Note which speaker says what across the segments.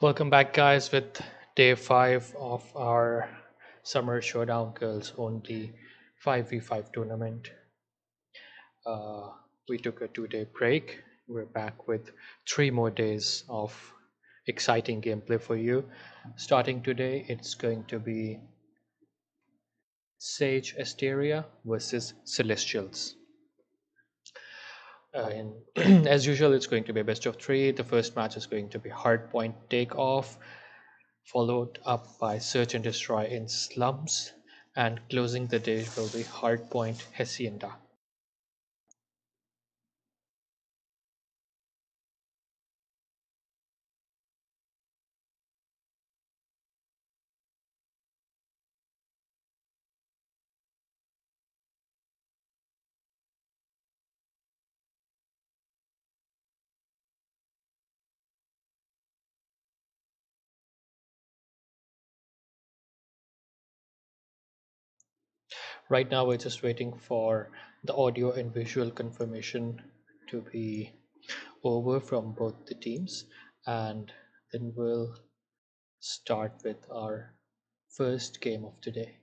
Speaker 1: Welcome back, guys, with day 5 of our Summer Showdown Girls Only 5v5 tournament. We took a 2-day break. We're back with 3 more days of exciting gameplay for you. Starting today, it's going to be Sage Asteria versus Celestials. And as usual, it's going to be a best of 3. The first match is going to be Hardpoint Takeoff, followed up by Search and Destroy in Slums, and closing the day will be Hardpoint Hacienda. Right now, we're just waiting for the audio and visual confirmation to be over from both the teams, and then we'll start with our first game of today.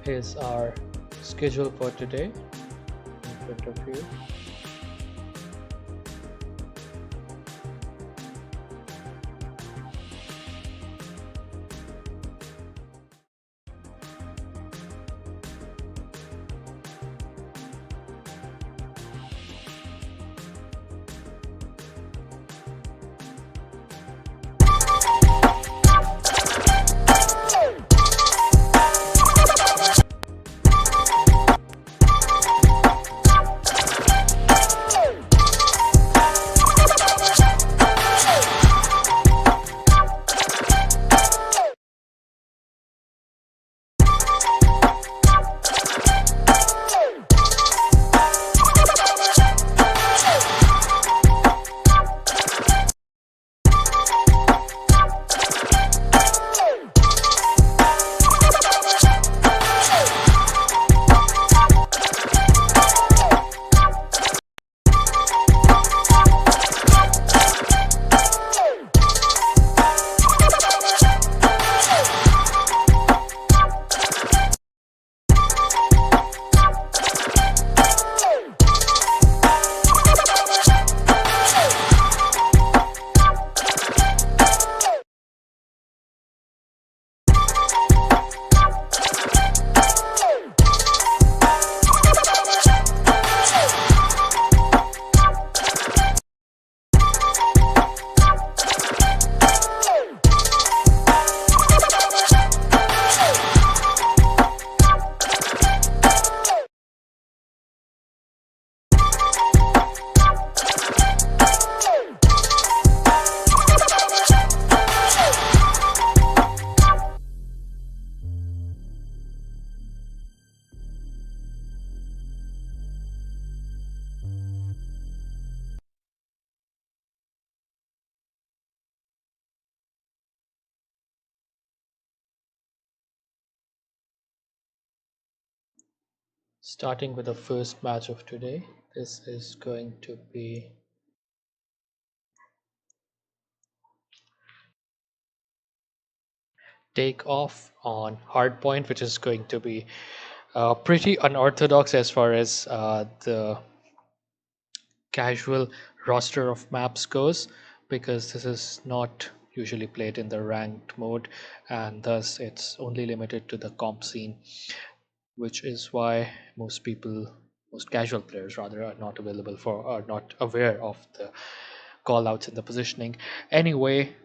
Speaker 1: Here's our schedule for today in front of you. Starting with the first match of today, this is going to be Takeoff on Hardpoint, which is going to be pretty unorthodox as far as the casual roster of maps goes, because this is not usually played in the ranked mode, and thus it's only limited to the comp scene, which is why most casual players rather, are not aware of the call outs in the positioning. Anyway,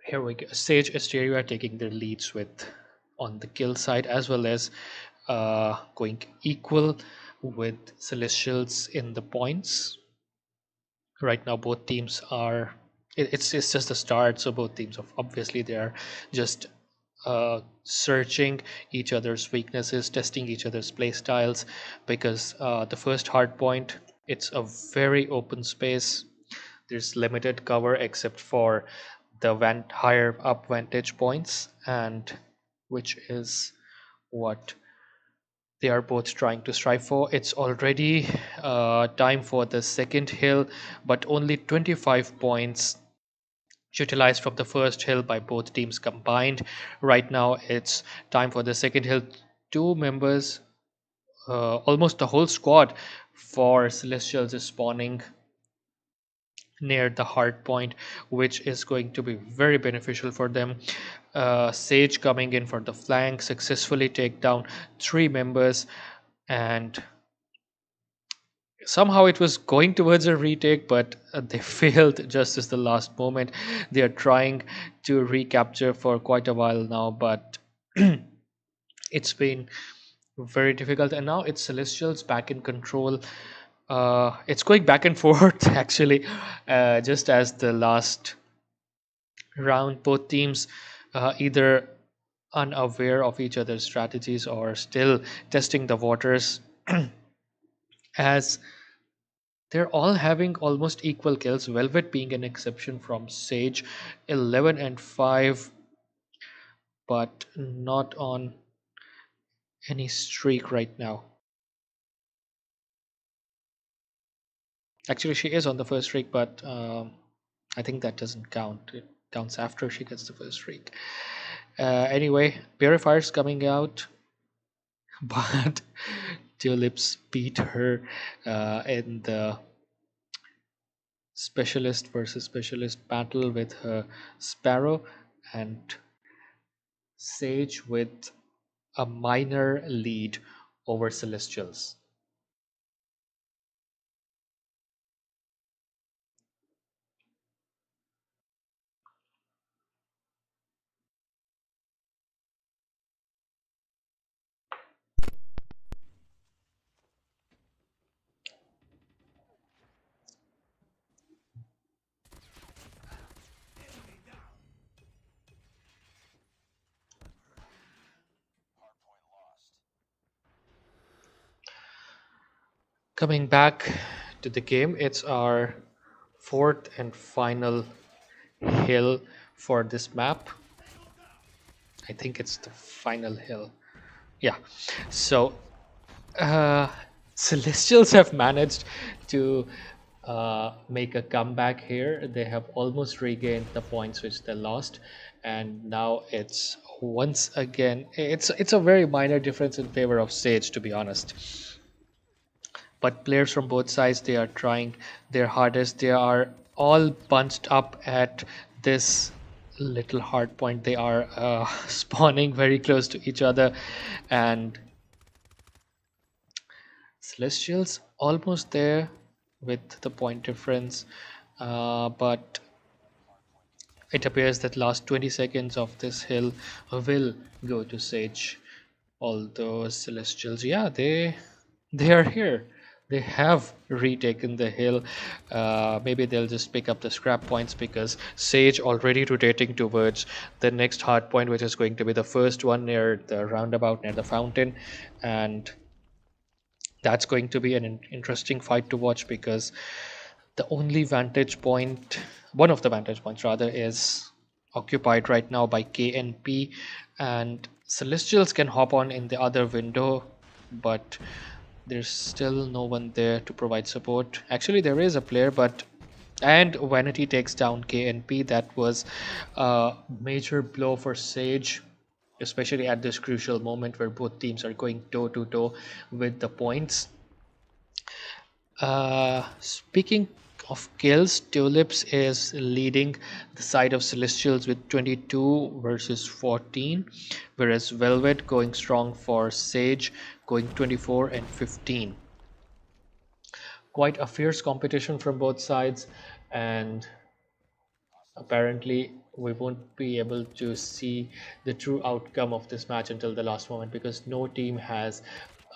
Speaker 1: here we go. Sage Asteria taking their leads with on the kill side, as well as going equal with Celestials in the points. Right now both teams are, it's just the start, so both teams obviously they are just searching each other's weaknesses, testing each other's play styles, because the first hard point, it's a very open space. There's limited cover except for the higher up vantage points, and which is what they are both trying to strive for. It's already time for the second hill, but only 25 points utilized from the first hill by both teams combined. Right now, it's time for the second hill. Two members, almost the whole squad for Celestials is spawning near the hard point, which is going to be very beneficial for them. Sage coming in for the flank, successfully take down three members, and somehow it was going towards a retake, but they failed just as the last moment. They are trying to recapture for quite a while now, but it's been very difficult. And now it's Celestials back in control. It's going back and forth actually, just as the last round. Both teams either unaware of each other's strategies or still testing the waters, as they're all having almost equal kills, Velvet being an exception from Sage, 11 and 5, but not on any streak right now. Actually, she is on the first streak, but I think that doesn't count. It counts after she gets the first streak. Anyway, Purifier's coming out, but Tulips beat her in the specialist versus specialist battle with her Sparrow, and Sage with a minor lead over Celestials. Coming back to the game, it's our fourth and final hill for this map. I think it's the final hill. Yeah. So uh, Celestials have managed to make a comeback here. They have almost regained the points which they lost, and now it's once again, it's a very minor difference in favor of Sage, to be honest. But players from both sides, they are trying their hardest. They are all bunched up at this little hard point. They are spawning very close to each other, and Celestials almost there with the point difference, but it appears that last 20 seconds of this hill will go to Sage. Although Celestials, yeah, they are here. They have retaken the hill. Maybe they'll just pick up the scrap points, because Sage already rotating towards the next hard point, which is going to be the first one near the roundabout, near the fountain. And that's going to be an interesting fight to watch, because the only vantage point, one of the vantage points rather, is occupied right now by KNP, and Celestials can hop on in the other window, but there's still no one there to provide support. Actually, there is a player, but and Vanity takes down KNP. That was a major blow for Sage, especially at this crucial moment where both teams are going toe to toe with the points. Speaking of kills, Tulips is leading the side of Celestials with 22 versus 14, whereas Velvet going strong for Sage, going 24 and 15. Quite a fierce competition from both sides, and apparently we won't be able to see the true outcome of this match until the last moment, because no team has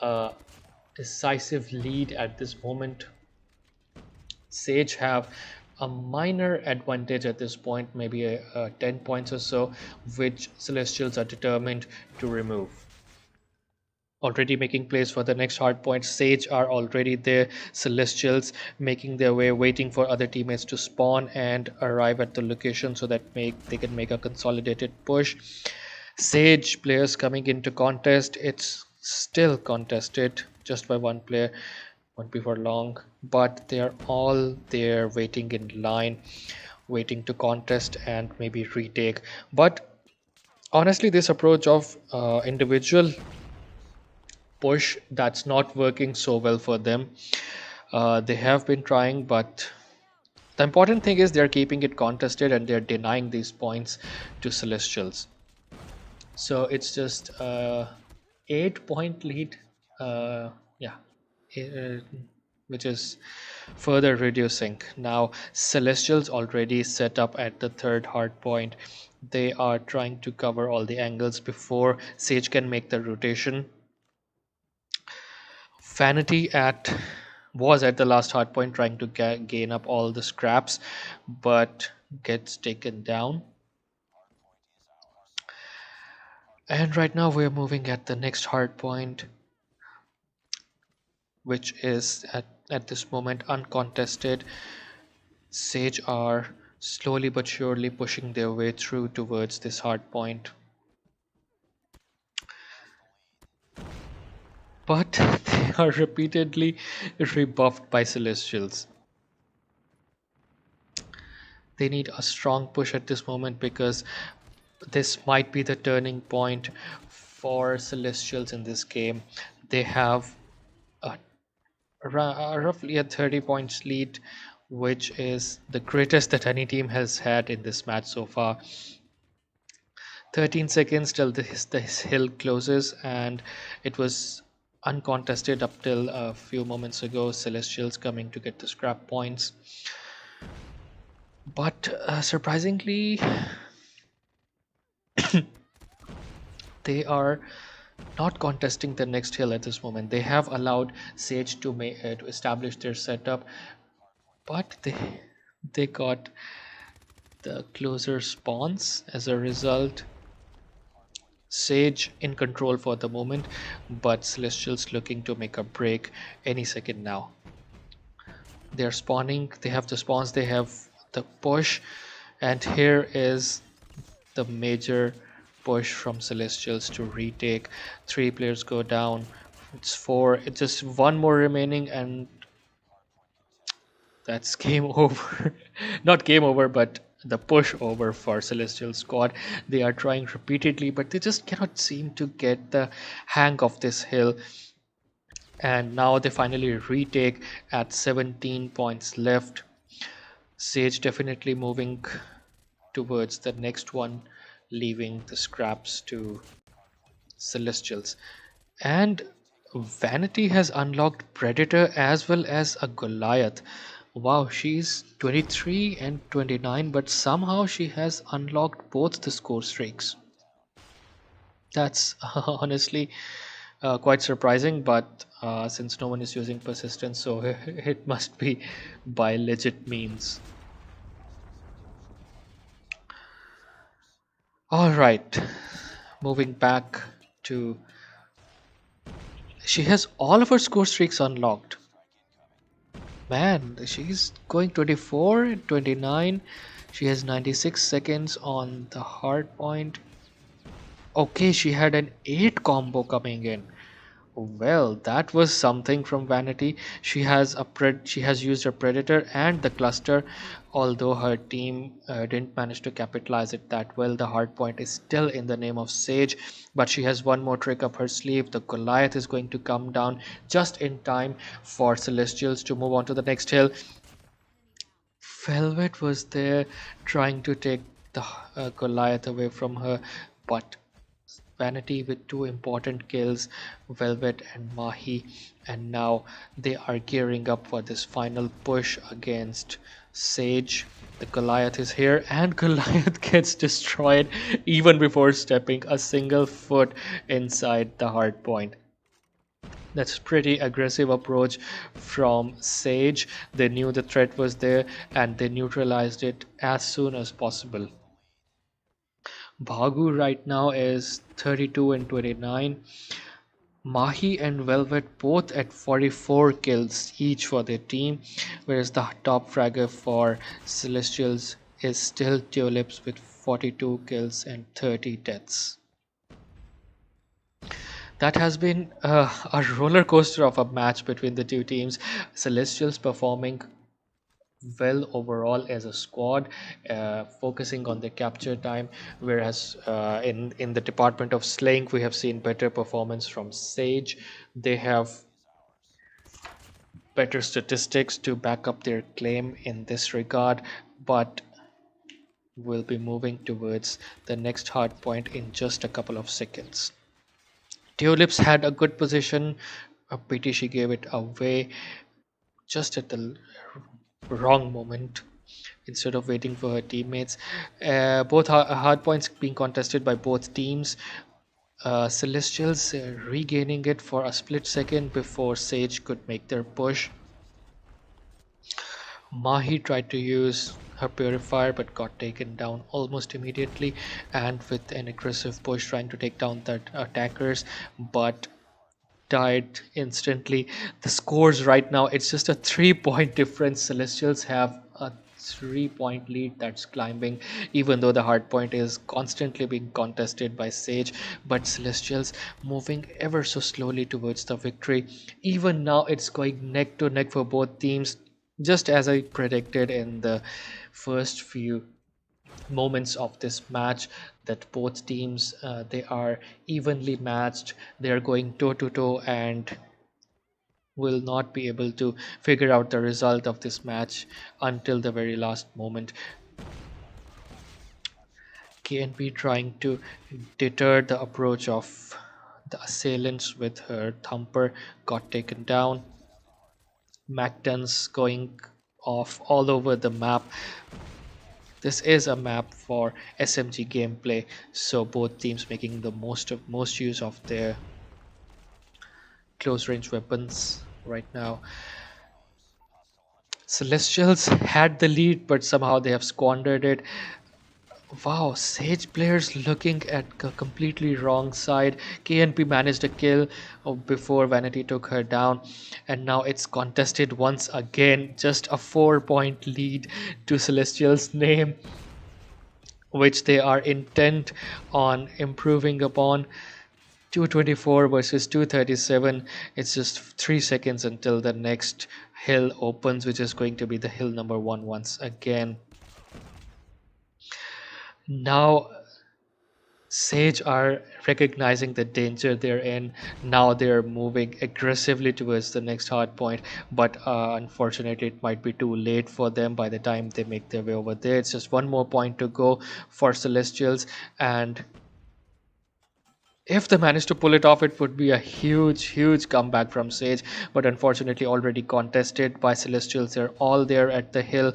Speaker 1: a decisive lead at this moment. Sage have a minor advantage at this point, maybe 10 points or so, which Celestials are determined to remove. Already making plays for the next hard point. Sage are already there. Celestials making their way, waiting for other teammates to spawn and arrive at the location so that they can make a consolidated push. Sage players coming into contest. It's still contested just by one player. Won't be for long, but they are all there waiting in line, waiting to contest and maybe retake. But honestly, this approach of individual push, that's not working so well for them. They have been trying, but the important thing is they're keeping it contested and they're denying these points to Celestials. So it's just 8 point lead. Yeah, uh, which is further reducing. Now, Celestials already set up at the third hard point. They are trying to cover all the angles before Sage can make the rotation. Vanity at was at the last hard point trying to gain up all the scraps, but gets taken down. And right now we're moving at the next hard point, which is at this moment uncontested. Sage are slowly but surely pushing their way through towards this hard point. But they are repeatedly rebuffed by Celestials. They need a strong push at this moment, because this might be the turning point for Celestials in this game. They have a, roughly a 30 points lead, which is the greatest that any team has had in this match so far. 13 seconds till this hill closes, and it was uncontested up till a few moments ago. Celestials coming to get the scrap points, but surprisingly they are not contesting the next hill at this moment. They have allowed Sage to establish their setup, but they got the closer spawns as a result. Sage in control for the moment, but Celestials looking to make a break any second now. They're spawning, they have the spawns, they have the push, and here is the major push from Celestials to retake. 3 players go down. It's 4. It's just one more remaining, and that's game over. Not game over, but the push over for Celestial squad. They are trying repeatedly, but they just cannot seem to get the hang of this hill. And now they finally retake at 17 points left. Sage definitely moving towards the next one, leaving the scraps to Celestials. And Vanity has unlocked Predator as well as a Goliath. Wow, she's 23 and 29, but somehow she has unlocked both the score streaks. That's honestly quite surprising, but since no one is using persistence, so it must be by legit means. All right, moving back to. She has all of her score streaks unlocked. Man, she's going 24 and 29. She has 96 seconds on the hard point. Okay, she had an 8 combo coming in. Well, that was something from Vanity. She has used her Predator and the cluster, although her team didn't manage to capitalize it that well. The hard point is still in the name of Sage, but she has one more trick up her sleeve. The Goliath is going to come down just in time for Celestials to move on to the next hill. Velvet was there trying to take the Goliath away from her, but Vanity with two important kills, Velvet and Mahi, and now they are gearing up for this final push against Sage. The Goliath is here, and Goliath gets destroyed even before stepping a single foot inside the hard point. That's pretty aggressive approach from Sage. They knew the threat was there and they neutralized it as soon as possible. Bhagu right now is 32 and 29. Mahi and Velvet both at 44 kills each for their team, whereas the top fragger for Celestials is still Tulips with 42 kills and 30 deaths. That has been a roller coaster of a match between the two teams. Celestials performing well overall as a squad, focusing on the capture time, whereas in the department of slaying, we have seen better performance from Sage. They have better statistics to back up their claim in this regard, but we'll be moving towards the next hard point in just a couple of seconds. Tulips had a good position. A pity she gave it away just at the wrong moment instead of waiting for her teammates. Both hard points being contested by both teams. Celestials regaining it for a split second before Sage could make their push. Mahi tried to use her purifier but got taken down almost immediately, and with an aggressive push trying to take down the attackers, but died instantly. The scores right now, it's just a 3 point difference. Celestials have a 3 point lead that's climbing, even though the hard point is constantly being contested by Sage. But Celestials moving ever so slowly towards the victory. Even now, it's going neck to neck for both teams, just as I predicted in the first few moments of this match, that both teams they are evenly matched. They are going toe to toe and will not be able to figure out the result of this match until the very last moment. KNP trying to deter the approach of the assailants with her thumper got taken down. Mactons going off all over the map. This is a map for SMG gameplay, so both teams making the most use of their close range weapons right now. Celestials had the lead, but somehow they have squandered it. Wow, Sage players looking at a completely wrong side. KNP managed a kill before Vanity took her down, and now it's contested once again. Just a 4 point lead to Celestial's name, which they are intent on improving upon. 224 versus 237. It's just 3 seconds until the next hill opens, which is going to be the hill number 1 once again. Now Sage are recognizing the danger they're in. Now they're moving aggressively towards the next hard point, but unfortunately, it might be too late for them by the time they make their way over there. It's just one more point to go for Celestials, and if they manage to pull it off, it would be a huge comeback from Sage. But unfortunately, already contested by Celestials. They're all there at the hill.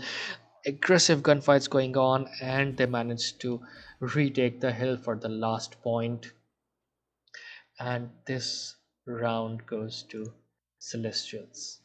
Speaker 1: Aggressive gunfights going on, and they managed to retake the hill for the last point. And this round goes to Celestials.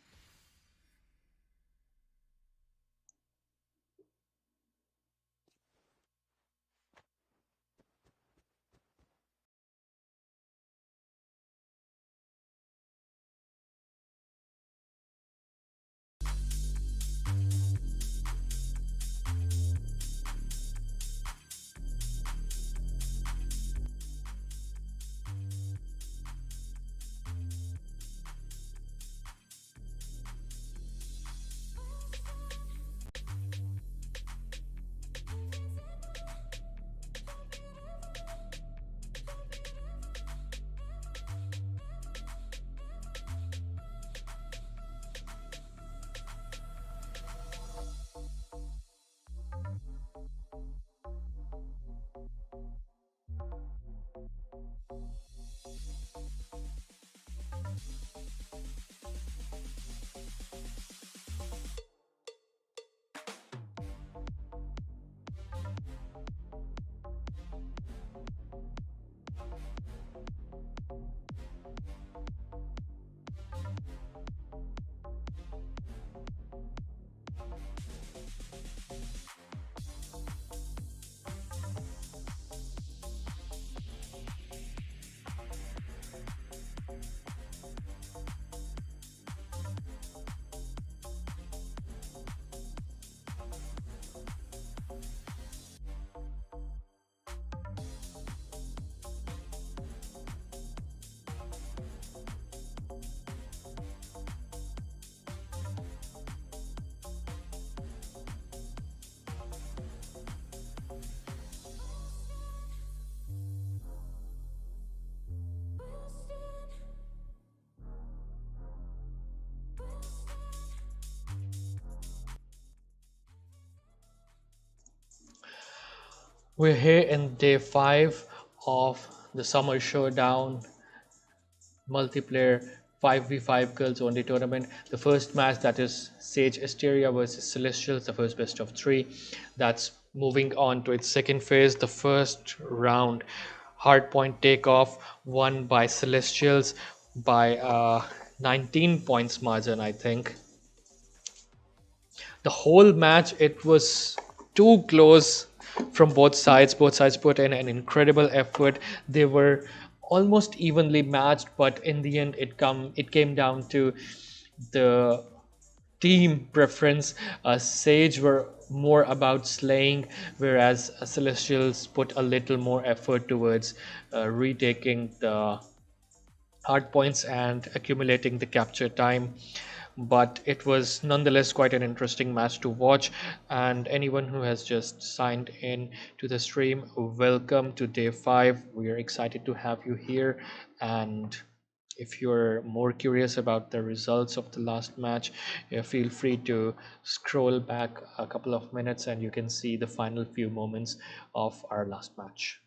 Speaker 1: We're here in day 5 of the Summer Showdown multiplayer 5v5 girls only tournament. The first match, that is Sage Asteria versus Celestials, the first best of 3. That's moving on to its second phase. The first round, hardpoint takeoff, won by Celestials by 19 points margin, I think. The whole match, it was too close from both sides put in an incredible effort. They were almost evenly matched, but in the end it came down to the team preference. Sage were more about slaying, whereas Celestials put a little more effort towards retaking the hard points and accumulating the capture time. But it was nonetheless quite an interesting match to watch. And anyone who has just signed in to the stream, welcome to day 5. We are excited to have you here. And if you're more curious about the results of the last match, feel free to scroll back a couple of minutes and you can see the final few moments of our last match.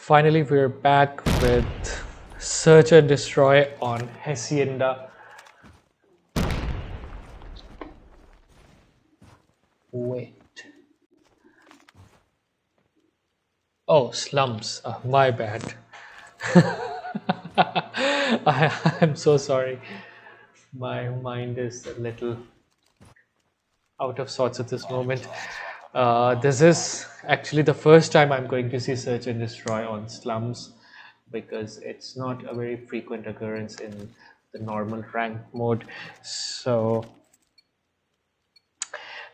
Speaker 1: Finally, we're back with Search and Destroy on Hacienda. Wait. Oh, slums. My bad. I'm so sorry. My mind is a little out of sorts at this moment. This is actually the first time I'm going to see Search and Destroy on slums, because it's not a very frequent occurrence in the normal rank mode. So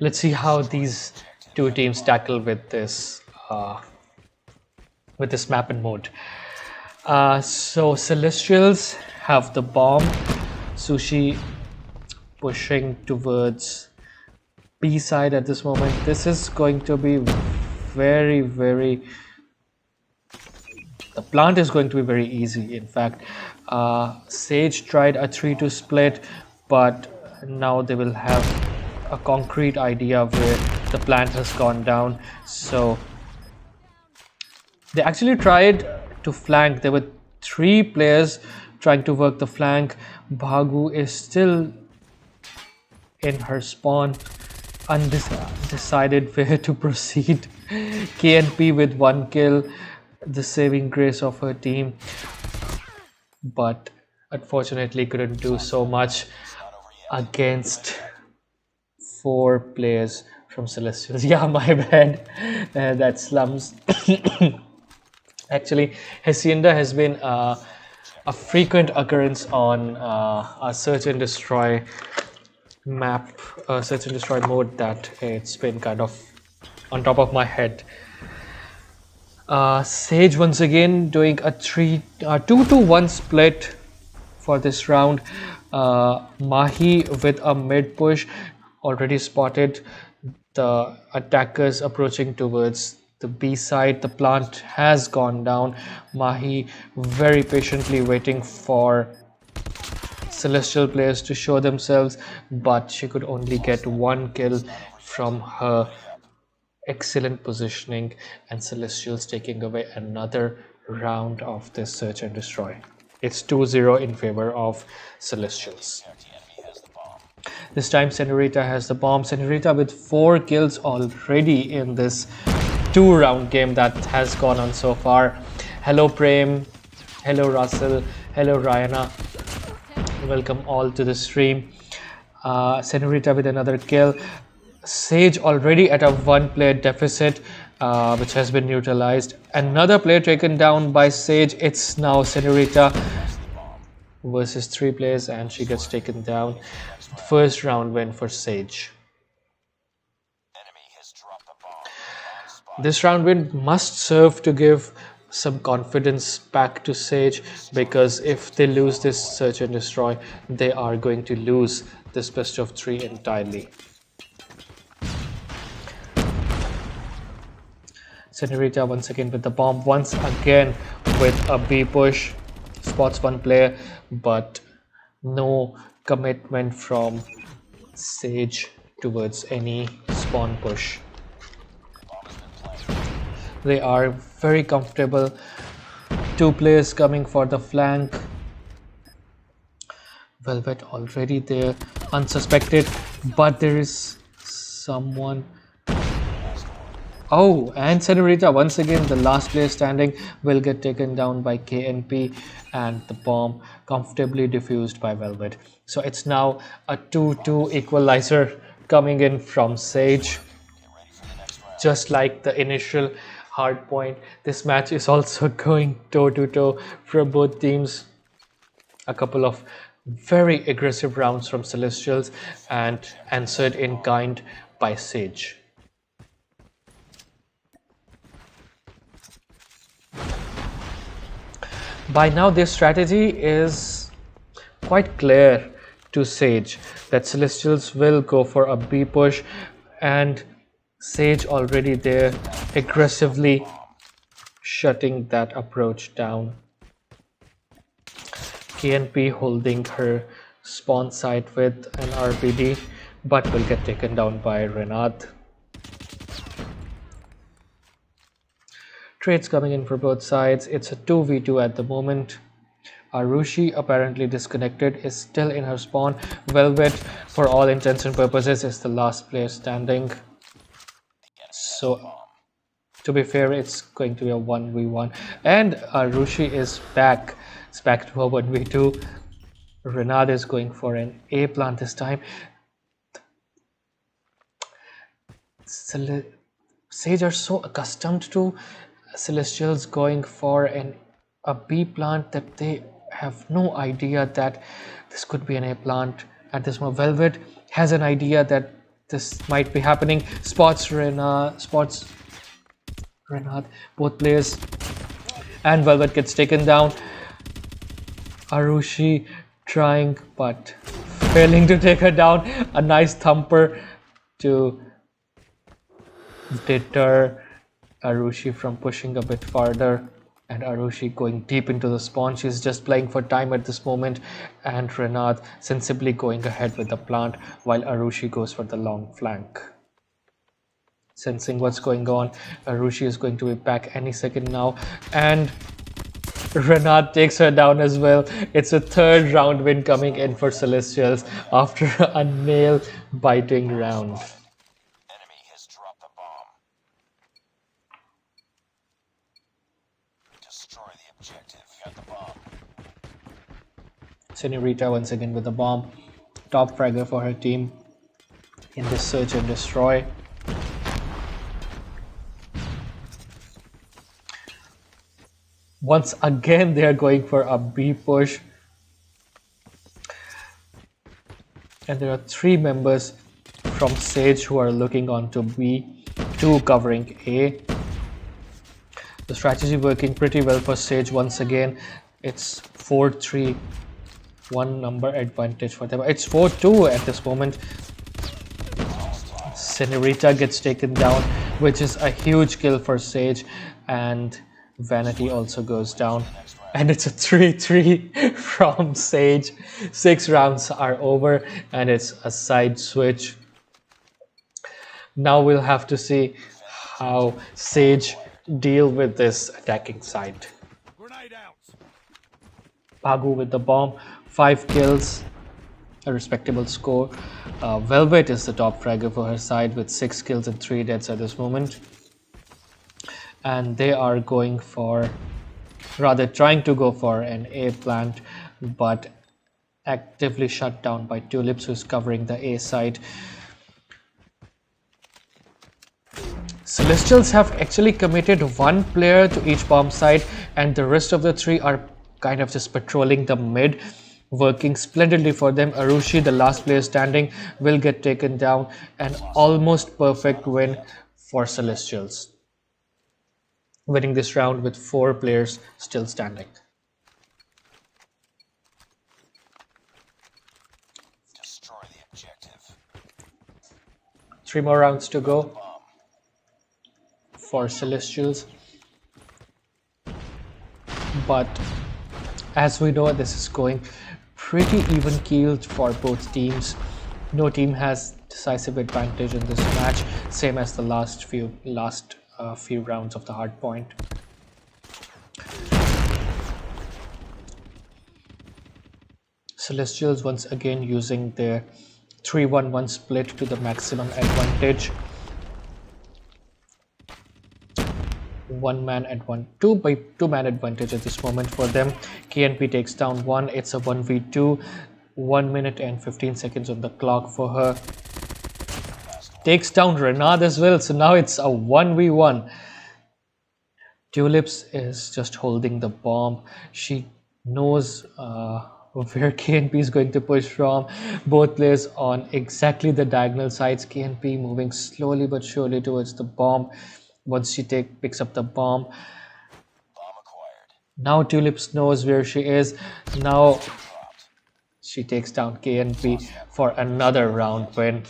Speaker 1: let's see how these two teams tackle with this map and mode. So Celestials have the bomb. Sushi pushing towards B side at this moment. This is going to be very the plant is going to be very easy. In fact, Sage tried a 3-2 split, but now they will have a concrete idea where the plant has gone down. So they actually tried to flank. There were 3 players trying to work the flank. Bhagu is still in her spawn, undecided where to proceed. KNP with 1 kill, the saving grace of her team, but unfortunately couldn't do so much against 4 players from Celestials. Yeah, my bad. That's slums. Actually, Hacienda has been a frequent occurrence on a Search and Destroy map, Search and Destroy mode, that it's been kind of on top of my head. Sage once again doing a 2-1 split for this round. Mahi with a mid push, already spotted the attackers approaching towards the B side. The plant has gone down. Mahi very patiently waiting for Celestial players to show themselves, but she could only get 1 kill from her excellent positioning, and Celestials taking away another round of this Search and Destroy. It's 2-0 in favor of Celestials. This time Senorita has the bomb. Senorita with 4 kills already in this 2-round game that has gone on so far. Hello Prem, hello Russell, hello Ryana. Welcome all to the stream. Senorita with another kill. Sage already at a 1-player deficit, which has been neutralized. Another player taken down by Sage. It's now Senorita versus 3 players, and she gets taken down. First round win for Sage. This round win must serve to give some confidence back to Sage, because if they lose this Search and Destroy, they are going to lose this best of 3 entirely. Senorita once again with the bomb, once again with a B push, spots 1 player, but no commitment from Sage towards any spawn push. They are very comfortable. 2 players coming for the flank. Velvet already there, unsuspected, but there is someone. Oh, and Senorita once again, the last player standing, will get taken down by KNP, and the bomb comfortably diffused by Velvet. So it's now a 2-2 equalizer coming in from Sage. Just like the initial hard point, this match is also going toe-to-toe for both teams. A couple of very aggressive rounds from Celestials and answered in kind by Sage. By now their strategy is quite clear to Sage, that Celestials will go for a B push, and Sage already there aggressively shutting that approach down. KNP holding her spawn site with an RPD, but will get taken down by Renard. Trades coming in for both sides. It's a 2v2 at the moment. Arushi, apparently disconnected, is still in her spawn. Velvet, for all intents and purposes, is the last player standing. So, to be fair, it's going to be a 1v1. And Arushi is back. It's back to a 1v2. Renard is going for an A plant this time. Sage are so accustomed to Celestials going for a B plant that they have no idea that this could be an A plant at this moment. Velvet has an idea that this might be happening. Spots Renard, both players, and Velvet gets taken down. Arushi trying but failing to take her down. A nice thumper to deter Arushi from pushing a bit farther, and Arushi going deep into the spawn. She's just playing for time at this moment, and Renard sensibly going ahead with the plant while Arushi goes for the long flank. Sensing what's going on, Arushi is going to be back any second now, and Renard takes her down as well. It's a third round win coming in for Celestials after a nail-biting round. Senorita once again with the bomb. Top fragger for her team in this search and destroy. Once again, they are going for a B push. And there are 3 members from Sage who are looking onto B, 2 covering A. The strategy working pretty well for Sage once again. It's 4-3. 1 number advantage for them. It's 4-2 at this moment. Senorita gets taken down, which is a huge kill for Sage, and Vanity also goes down. And it's a 3-3 from Sage. 6 rounds are over, and it's a side switch. Now we'll have to see how Sage deal with this attacking side. Pagu with the bomb. 5 kills, a respectable score. Velvet is the top fragger for her side with 6 kills and 3 deaths at this moment. And they are going for, rather trying to go for an A plant, but actively shut down by Tulips, who's covering the A side. Celestials have actually committed 1 player to each bomb side, and the rest of the 3 are kind of just patrolling the mid, working splendidly for them. Arushi, the last player standing, will get taken down. An almost perfect win for Celestials, winning this round with 4 players still standing. Destroy the objective. 3 more rounds to go for Celestials, but as we know, this is going pretty even keeled for both teams. No team has decisive advantage in this match, same as the last few rounds of the hard point. Celestials once again using their 3-1-1 split to the maximum advantage. 1-man and 2-man advantage at this moment for them. KNP takes down 1. It's a 1v2. 1 minute and 15 seconds on the clock for her. Takes down Renard as well. So now it's a 1v1. Tulips is just holding the bomb. She knows where KNP is going to push from. Both players on exactly the diagonal sides. KNP moving slowly but surely towards the bomb. Once she picks up the bomb, now Tulips knows where she is. Now she takes down KNP for another round win.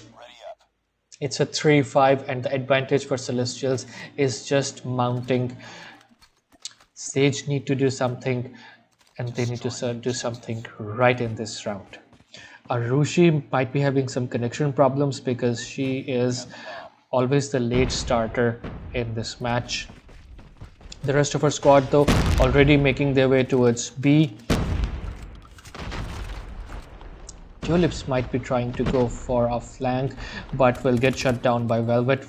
Speaker 1: It's a 3-5, and the advantage for Celestials is just mounting. Sage need to do something, and they need to do something right in this round. Arushi might be having some connection problems because she is always the late starter in this match. The rest of her squad, though, already making their way towards B. Tulips might be trying to go for a flank, but will get shut down by Velvet.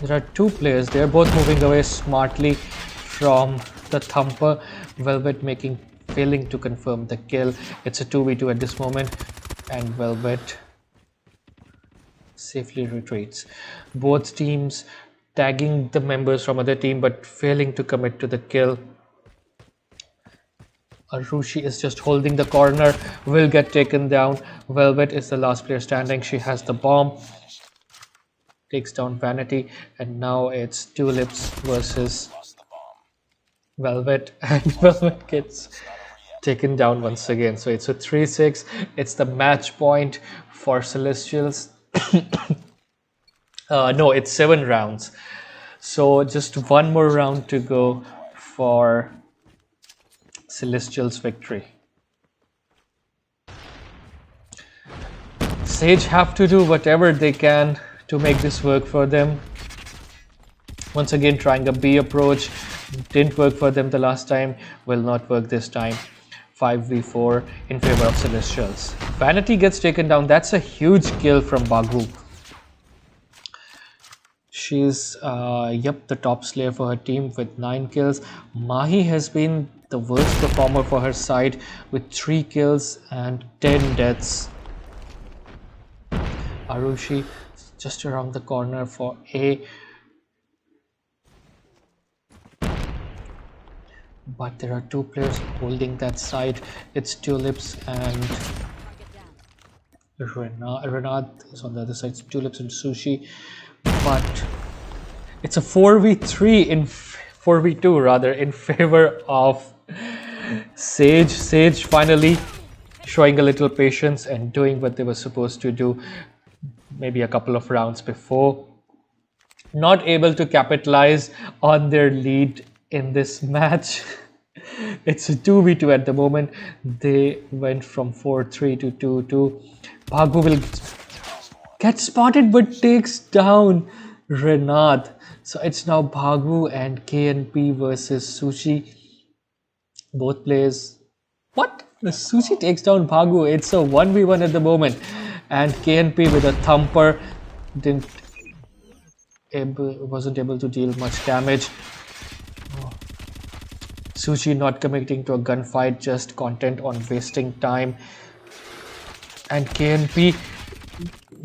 Speaker 1: There are two players. They're both moving away smartly from the thumper. Velvet failing to confirm the kill. It's a 2v2 at this moment, and Velvet safely retreats. Both teams tagging the members from other team but failing to commit to the kill. Arushi is just holding the corner, will get taken down. Velvet is the last player standing. She has the bomb, takes down Vanity, and now it's Tulips versus Velvet, and Velvet gets taken down once again. So it's a 3-6. It's the match point for Celestials. No, it's 7 rounds. So just one more round to go for Celestials' victory. Sage have to do whatever they can to make this work for them. Once again, trying a B approach. Didn't work for them the last time, will not work this time. 5v4 in favor of Celestials. Vanity gets taken down. That's a huge kill from Bagu. She's the top slayer for her team with 9 kills. Mahi has been the worst performer for her side with 3 kills and 10 deaths. Arushi just around the corner for A. But there are 2 players holding that side. It's Tulips and Renard is on the other side. It's Tulips and Sushi. But it's a 4v3 in 4v2 rather in favor of Sage. Sage finally showing a little patience and doing what they were supposed to do maybe a couple of rounds before. Not able to capitalize on their lead in this match. It's a 2v2 at the moment. They went from 4-3 to 2-2. Bhagu will get spotted but takes down Renard. So it's now Bhagu and KNP versus Sushi. Both players. What? The Sushi takes down Bhagu. It's a 1v1 at the moment. And KNP with a thumper wasn't able to deal much damage. Sushi not committing to a gunfight, just content on wasting time. And KNP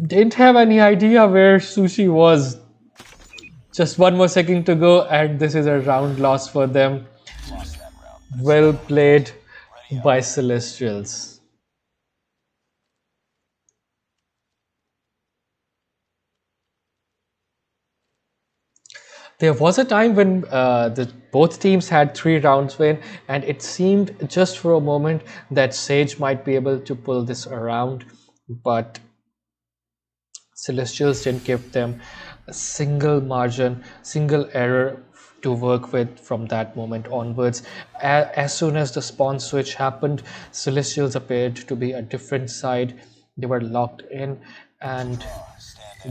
Speaker 1: didn't have any idea where Sushi was. Just one more second to go, and this is a round loss for them. Well played by Celestials. There was a time when both teams had 3 rounds win, and it seemed just for a moment that Sage might be able to pull this around, but Celestials didn't give them a single margin, single error to work with from that moment onwards. As soon as the spawn switch happened, Celestials appeared to be a different side. They were locked in and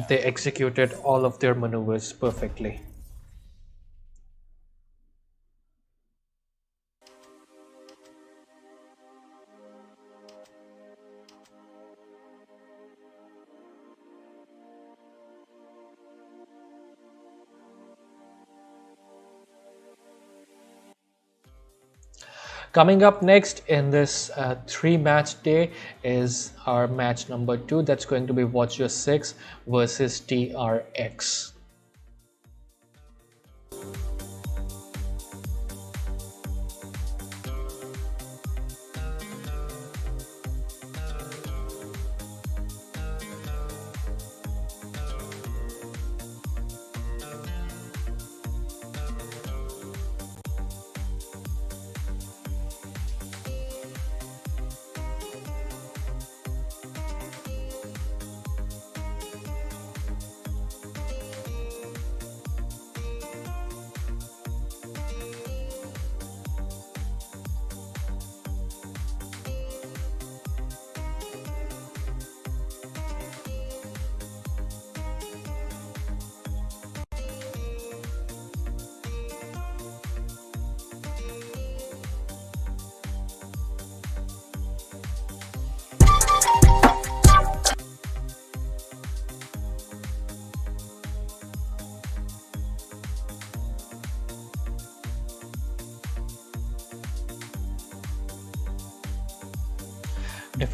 Speaker 1: they executed all of their maneuvers perfectly. Coming up next in this 3-match day is our match number 2. That's going to be Watch Your 6 versus TRX.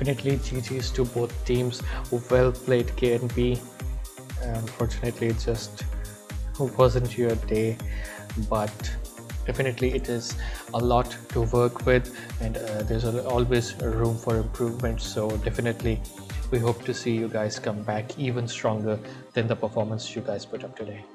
Speaker 1: Definitely GG's to both teams. Well played, KNP. Unfortunately, it just wasn't your day, but definitely it is a lot to work with, and there's always room for improvement. So definitely we hope to see you guys come back even stronger than the performance you guys put up today.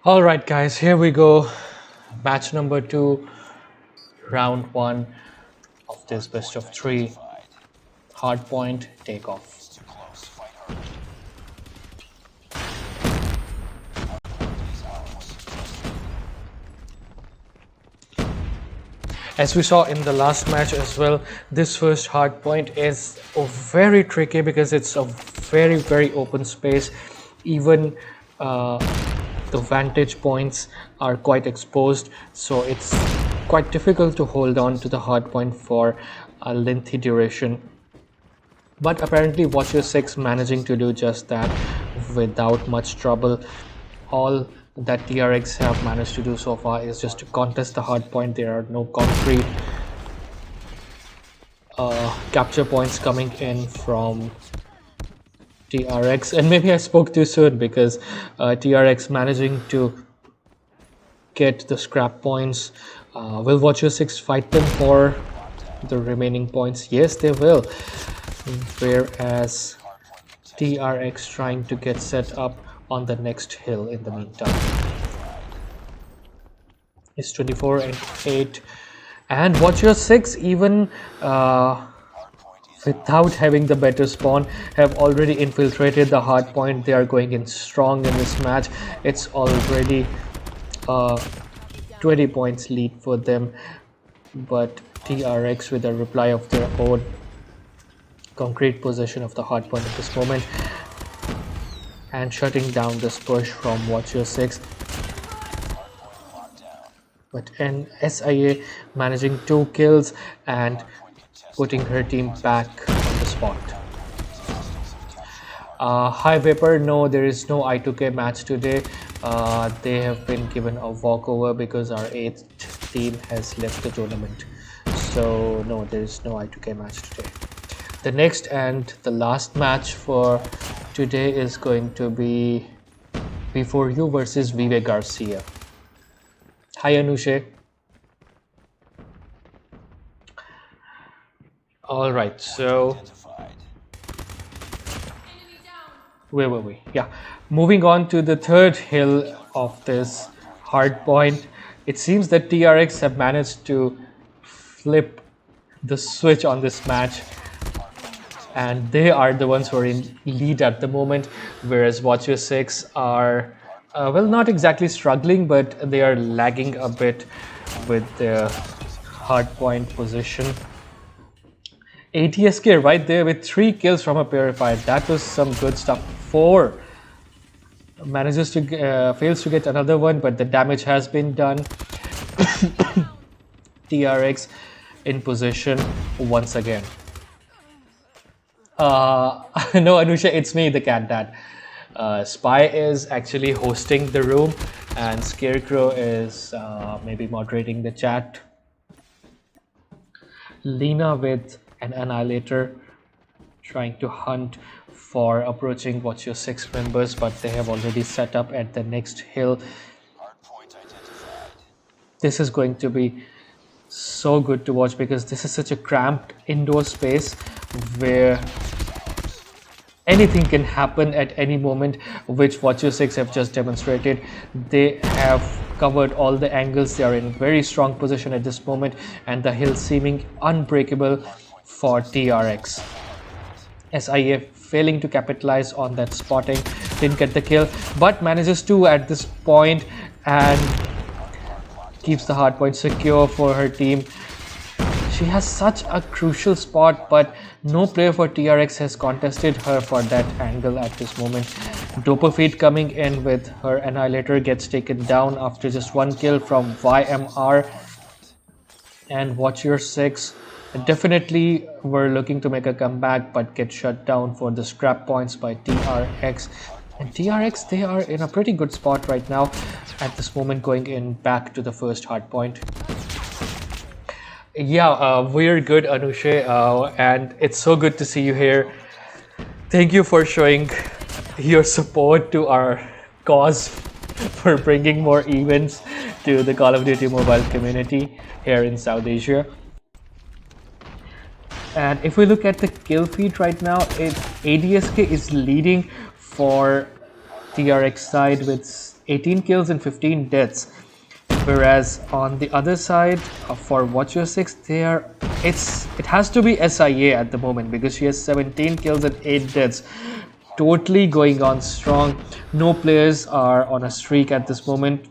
Speaker 1: All right, guys, here we go. Match number 2, round 1 of this best of 3. Hardpoint takeoff. As we saw in the last match as well, this first hardpoint is very tricky because it's a very open space. Even the vantage points are quite exposed, so it's quite difficult to hold on to the hardpoint for a lengthy duration. But apparently Watcher 6 managing to do just that without much trouble. All that TRX have managed to do so far is just to contest the hard point. There are no concrete capture points coming in from TRX, and maybe I spoke too soon because TRX managing to get the scrap points. Will Watcher 6 fight them for the remaining points? Yes, they will. Whereas TRX trying to get set up on the next hill in the meantime. It's 24 and 8, and Watcher 6 even without having the better spawn have already infiltrated the hard point. They are going in strong in this match. It's already 20 points lead for them, but TRX with a reply of their own, concrete possession of the hard point at this moment and shutting down this push from Watcher 6. But an SIA managing 2 kills and putting her team back on the spot. Hi Vapor, no, there is no I2K match today. They have been given a walkover because our 8th team has left the tournament. So no, there is no I2K match today. The next and the last match for today is going to be V4U versus Vive Garcia. Hi Anushe. All right, so where were we? Yeah, moving on to the third hill of this hard point. It seems that TRX have managed to flip the switch on this match, and they are the ones who are in lead at the moment, whereas Watcher 6 are well, not exactly struggling, but they are lagging a bit with their hard point position. ATSK right there with 3 kills from a purifier. That was some good stuff. 4 manages to fails to get another one, but the damage has been done. TRX in position once again. No, Anusha, it's me, the cat dad. Spy is actually hosting the room, and Scarecrow is maybe moderating the chat. Lena with an Annihilator trying to hunt for approaching Watcher 6 members, but they have already set up at the next hill. This is going to be so good to watch because this is such a cramped indoor space where anything can happen at any moment, which Watcher 6 have just demonstrated. They have covered all the angles. They are in very strong position at this moment, and the hill seeming unbreakable for TRX. SIA failing to capitalize on that spotting, didn't get the kill, but manages to at this point and keeps the hard point secure for her team. She has such a crucial spot, but no player for TRX has contested her for that angle at this moment. Dopafeed coming in with her Annihilator gets taken down after just 1 kill from YMR. And Watcher 6 definitely were looking to make a comeback, but get shut down for the scrap points by TRX. And TRX, they are in a pretty good spot right now at this moment, going in back to the first hard point. Yeah, we're good, Anushe, and it's so good to see you here. Thank you for showing your support to our cause for bringing more events to the Call of Duty mobile community here in South Asia. And if we look at the kill feed right now, ADSK is leading for TRX side with 18 kills and 15 deaths. Whereas on the other side, for Watcher 6, it has to be SIA at the moment because she has 17 kills and 8 deaths. Totally going on strong. No players are on a streak at this moment.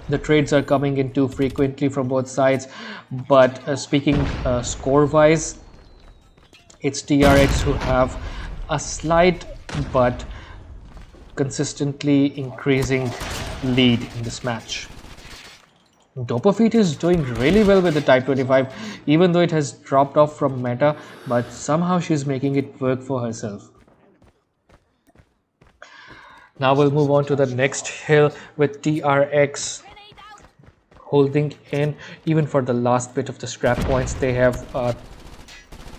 Speaker 1: The trades are coming in too frequently from both sides. But speaking score-wise, it's TRX who have a slight but consistently increasing lead in this match. Dopafeet is doing really well with the Type 25, even though it has dropped off from meta, but somehow she's making it work for herself. Now we'll move on to the next hill with TRX holding in even for the last bit of the scrap points. They have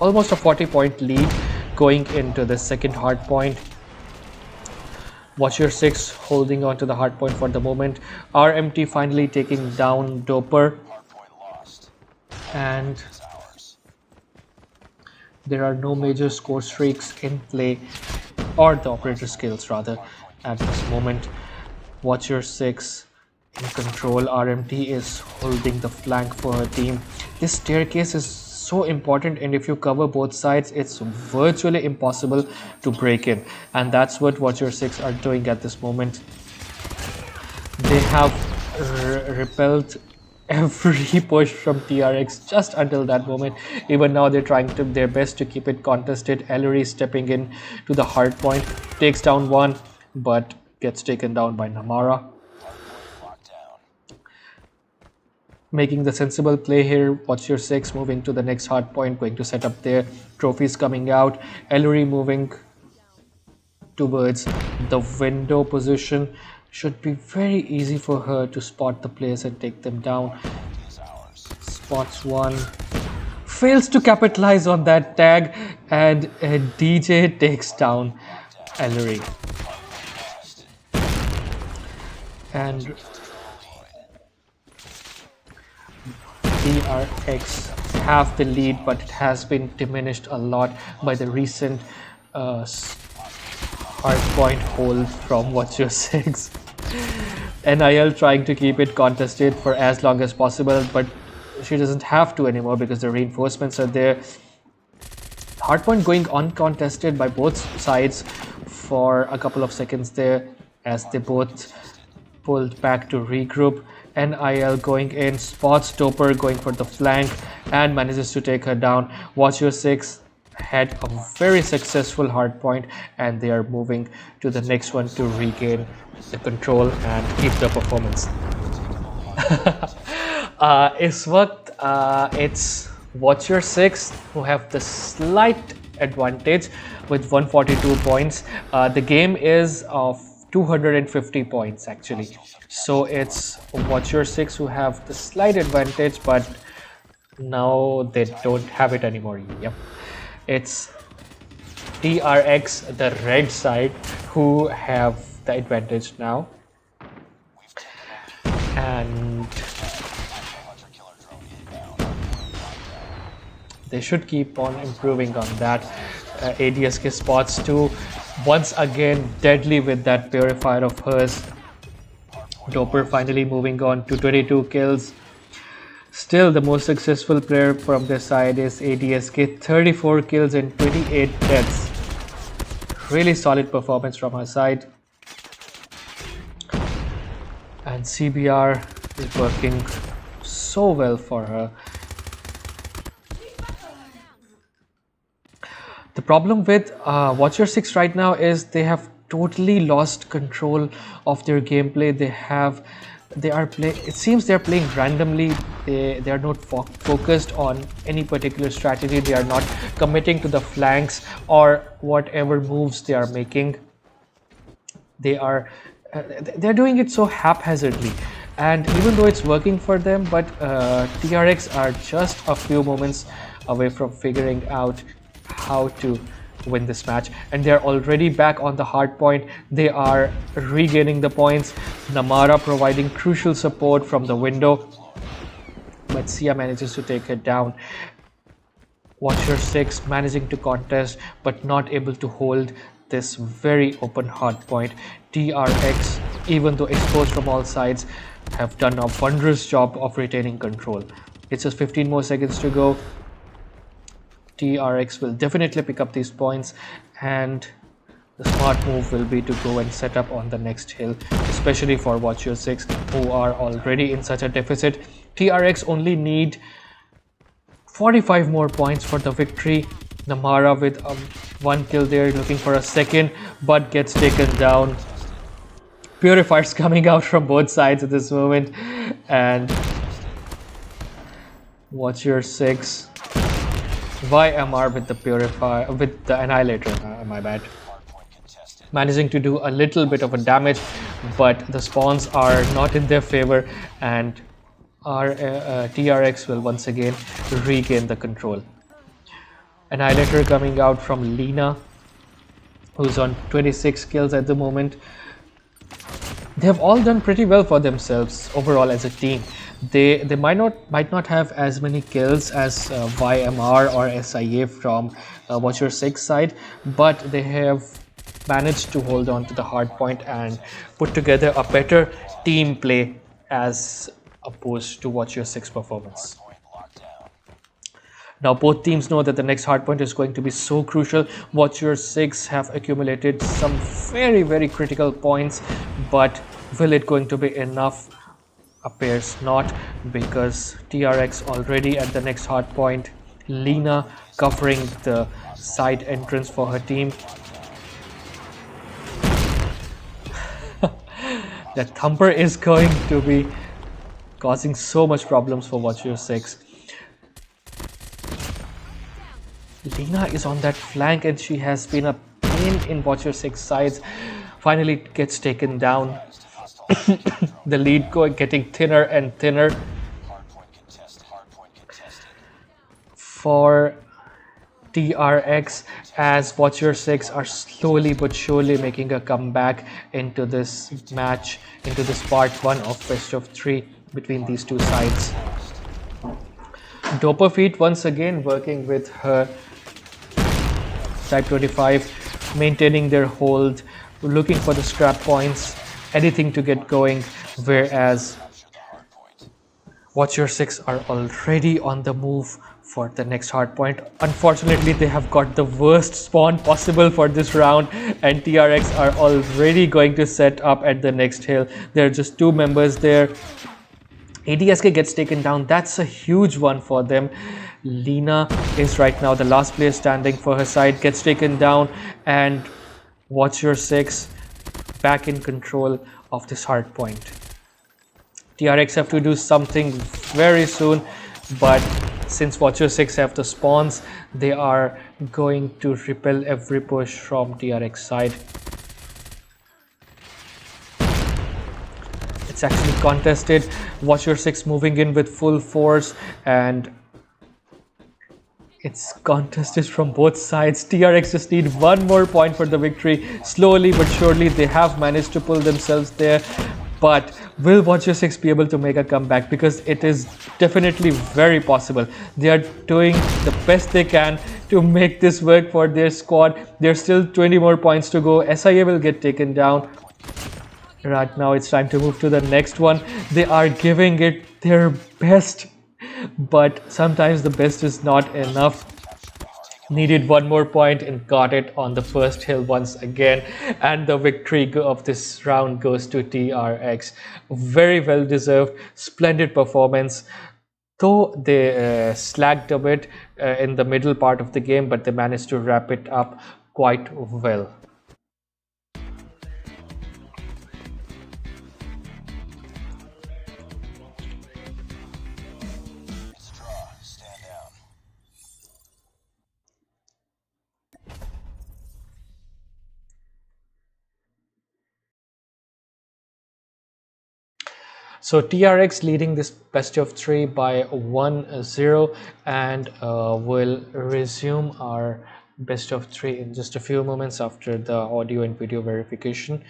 Speaker 1: almost a 40-point lead going into the second hard point. Watcher 6 holding on to the hard point for the moment. RMT finally taking down Doper. And there are no major score streaks in play, or the operator skills rather, at this moment. Watcher 6 in control. RMT is holding the flank for her team. This staircase is so important, and if you cover both sides, it's virtually impossible to break in, and that's what Watcher 6 are doing at this moment. They have repelled every push from TRX just until that moment. Even now they're trying their best to keep it contested. Ellery stepping in to the hard point, takes down one, but gets taken down by Namara. Making the sensible play here. Watcher 6 moving to the next hard point, going to set up there. Trophies coming out. Ellery moving towards the window position. Should be very easy for her to spot the players and take them down. Spots one. Fails to capitalize on that tag, and DJ takes down Ellery. And TRX have the lead, but it has been diminished a lot by the recent hardpoint hold from Watcher 6. NIL trying to keep it contested for as long as possible, but she doesn't have to anymore because the reinforcements are there. Hardpoint going uncontested by both sides for a couple of seconds there as they both pulled back to regroup. NIL going in, spots Doper going for the flank and manages to take her down. Watcher 6 had a very successful hardpoint, and they are moving to the next one to regain the control and keep the performance. It's Watcher 6 who have the slight advantage with 142 points. The game is of 250 points actually, so it's Watcher 6 who have the slight advantage, but now they don't have it anymore. Yep, it's TRX, the red side, who have the advantage now, and they should keep on improving on that. ADSK spots too, once again deadly with that purifier of hers. Doper finally moving on to 22 kills. Still the most successful player from their side is ADSK, 34 kills and 28 deaths. Really solid performance from her side. And CBR is working so well for her. The problem with Watcher 6 right now is they have totally lost control of their gameplay. It seems they're playing randomly. They are not focused on any particular strategy. They are not committing to the flanks or whatever moves they are making. They're doing it so haphazardly, and even though it's working for them, but TRX are just a few moments away from figuring out how to win this match, and they're already back on the hard point. They are regaining the points. Namara providing crucial support from the window, but Sia manages to take it down. Watcher 6 managing to contest but not able to hold this very open hard point. TRX, even though exposed from all sides, have done a wondrous job of retaining control. It's just 15 more seconds to go. TRX will definitely pick up these points, and the smart move will be to go and set up on the next hill, especially for Watcher 6 who are already in such a deficit. TRX only need 45 more points for the victory. Namara with one kill there, looking for a second, but gets taken down. Purifiers coming out from both sides at this moment, and Watch your six. YMR with the purifier, with the annihilator. My bad. Managing to do a little bit of a damage, but the spawns are not in their favor, and our TRX will once again regain the control. Annihilator coming out from Lina, who's on 26 kills at the moment. They have all done pretty well for themselves overall as a team. They might not have as many kills as YMR or SIA from Watcher 6 side, but they have managed to hold on to the hard point and put together a better team play as opposed to Watcher 6 performance. Now both teams know that the next hardpoint is going to be so crucial. Watcher 6 have accumulated some very critical points, but will it going to be enough? Appears not, because TRX already at the next hardpoint. Lina covering the side entrance for her team. That thumper is going to be causing so much problems for Watcher 6. Lina is on that flank and she has been a pain in Watcher 6 sides. Finally gets taken down. The lead getting thinner and thinner for TRX, as Watcher 6 are slowly but surely making a comeback into this match, into this part 1 of best of 3 between these two sides. Doperfeet once again working with her Type 25, maintaining their hold, looking for the scrap points, anything to get going, whereas Watcher 6 are already on the move for the next hardpoint. Unfortunately, they have got the worst spawn possible for this round, and TRX are already going to set up at the next hill. There are just two members there. ADSK gets taken down. That's a huge one for them. Lina is right now the last player standing for her side, gets taken down, and Watcher 6 back in control of this hard point. TRX have to do something very soon, but since Watcher 6 have the spawns, they are going to repel every push from TRX side. It's actually contested. Watcher 6 moving in with full force, and it's contested from both sides. TRX just need one more point for the victory. Slowly but surely they have managed to pull themselves there. But will Watcher 6 be able to make a comeback? Because it is definitely very possible. They are doing the best they can to make this work for their squad. There's still 20 more points to go. SIA will get taken down. Right now it's time to move to the next one. They are giving it their best, but sometimes the best is not enough. Needed one more point and got it on the first hill once again, and the victory of this round goes to TRX. Very well deserved, splendid performance, though they slacked a bit in the middle part of the game, but they managed to wrap it up quite well. So TRX leading this best of 3 by 1-0, and we'll resume our best of 3 in just a few moments after the audio and video verification.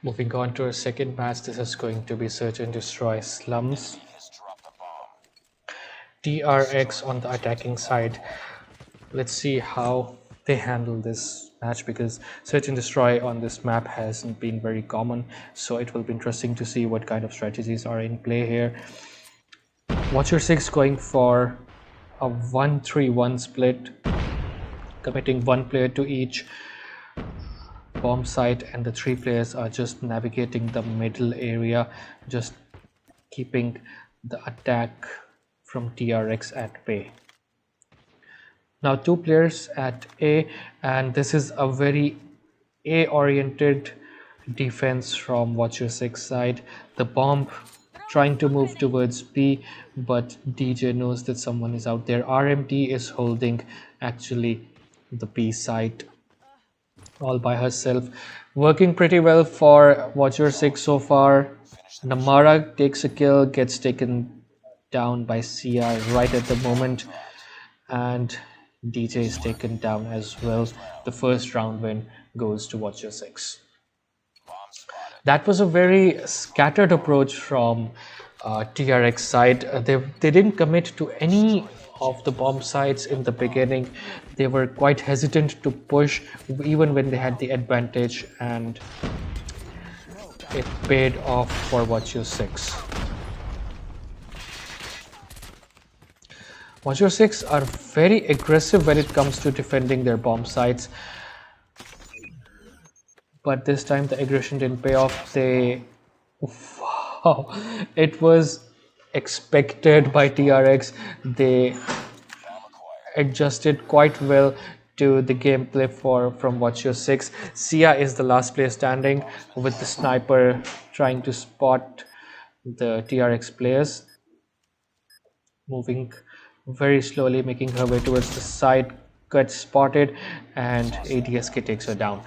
Speaker 1: Moving on to our second match, this is going to be Search and Destroy Slums. TRX on the attacking side. Let's see how they handle this match, because Search and Destroy on this map hasn't been very common, so it will be interesting to see what kind of strategies are in play here. Watcher 6 going for a 1-3-1 split, committing one player to each bomb site, and the 3 players are just navigating the middle area, just keeping the attack from TRX at bay. Now 2 players at A, and this is a very A oriented defense from Watcher 6 side. The bomb trying to move towards B, but DJ knows that someone is out there. RMD is holding actually the B side all by herself, working pretty well for Watcher 6 so far. Namara takes a kill, gets taken down by Sia right at the moment, and DJ is taken down as well. The first round win goes to Watcher 6. That was a very scattered approach from TRX side. They didn't commit to any of the bomb sites in the beginning. They were quite hesitant to push even when they had the advantage, and it paid off for Watcher 6. Watcher 6 are very aggressive when it comes to defending their bomb sites, but this time the aggression didn't pay off. Wow, it was expected by TRX. They adjusted quite well to the gameplay from Watcher 6. Sia is the last player standing with the sniper trying to spot the TRX players, moving very slowly, making her way towards the side, gets spotted, and ADSK takes her down.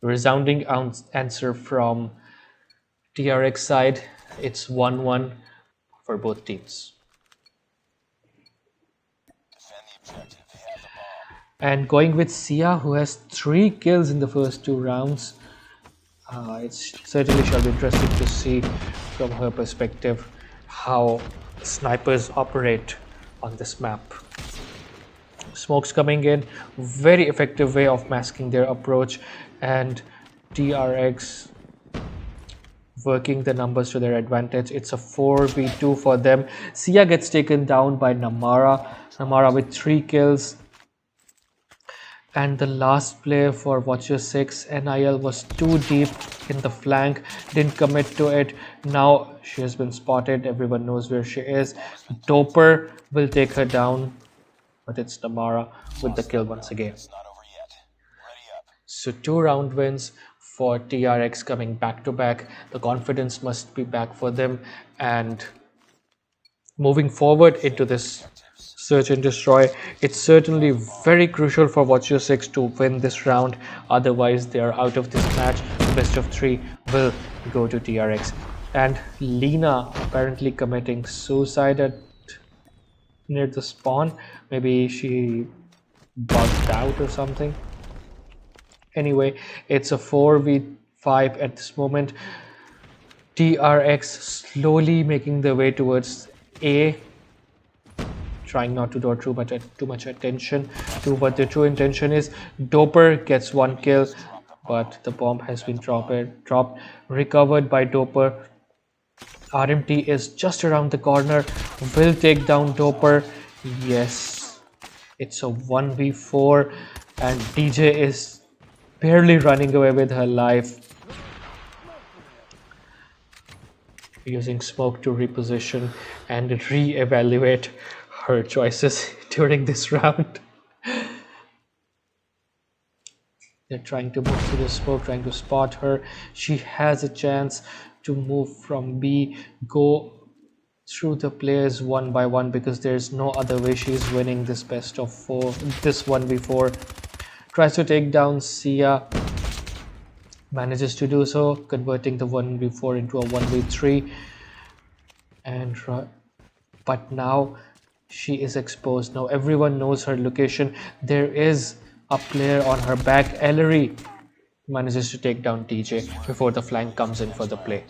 Speaker 1: Resounding answer from TRX side. It's 1-1 for both teams. And going with Sia, who has 3 kills in the first 2 rounds. It certainly shall be interesting to see from her perspective how snipers operate on this map. Smokes coming in, very effective way of masking their approach, and TRX working the numbers to their advantage. It's a 4v2 for them. Sia gets taken down by Namara with 3 kills. And the last player for Watcher 6, NIL, was too deep in the flank, didn't commit to it. Now she has been spotted, everyone knows where she is. Doper will take her down, but it's Namara with the kill once again. So 2 round wins for TRX coming back to back. The confidence must be back for them, and moving forward into this Search and Destroy, it's certainly very crucial for Watcher 6 to win this round, otherwise they are out of this match. Best of 3 will go to TRX. And Lena apparently committing suicide near the spawn. Maybe she bugged out or something. Anyway, it's a 4v5 at this moment. TRX slowly making their way towards A, trying not to draw too much attention to what their true intention is. Doper gets 1 kill, but the bomb has been dropped, recovered by Doper. RMT is just around the corner, will take down Doper. Yes, it's a 1v4 and DJ is barely running away with her life. Using smoke to reposition and re-evaluate her choices during this round. They're trying to move through the smoke, trying to spot her. She has a chance to move from B, go through the players one by one, because there's no other way she's winning this best of 4, this 1v4. Tries to take down Sia, manages to do so, converting the 1v4 into a 1v3. And but now she is exposed. Now everyone knows her location. There is a player on her back. Ellery manages to take down DJ before the flank comes in for the play.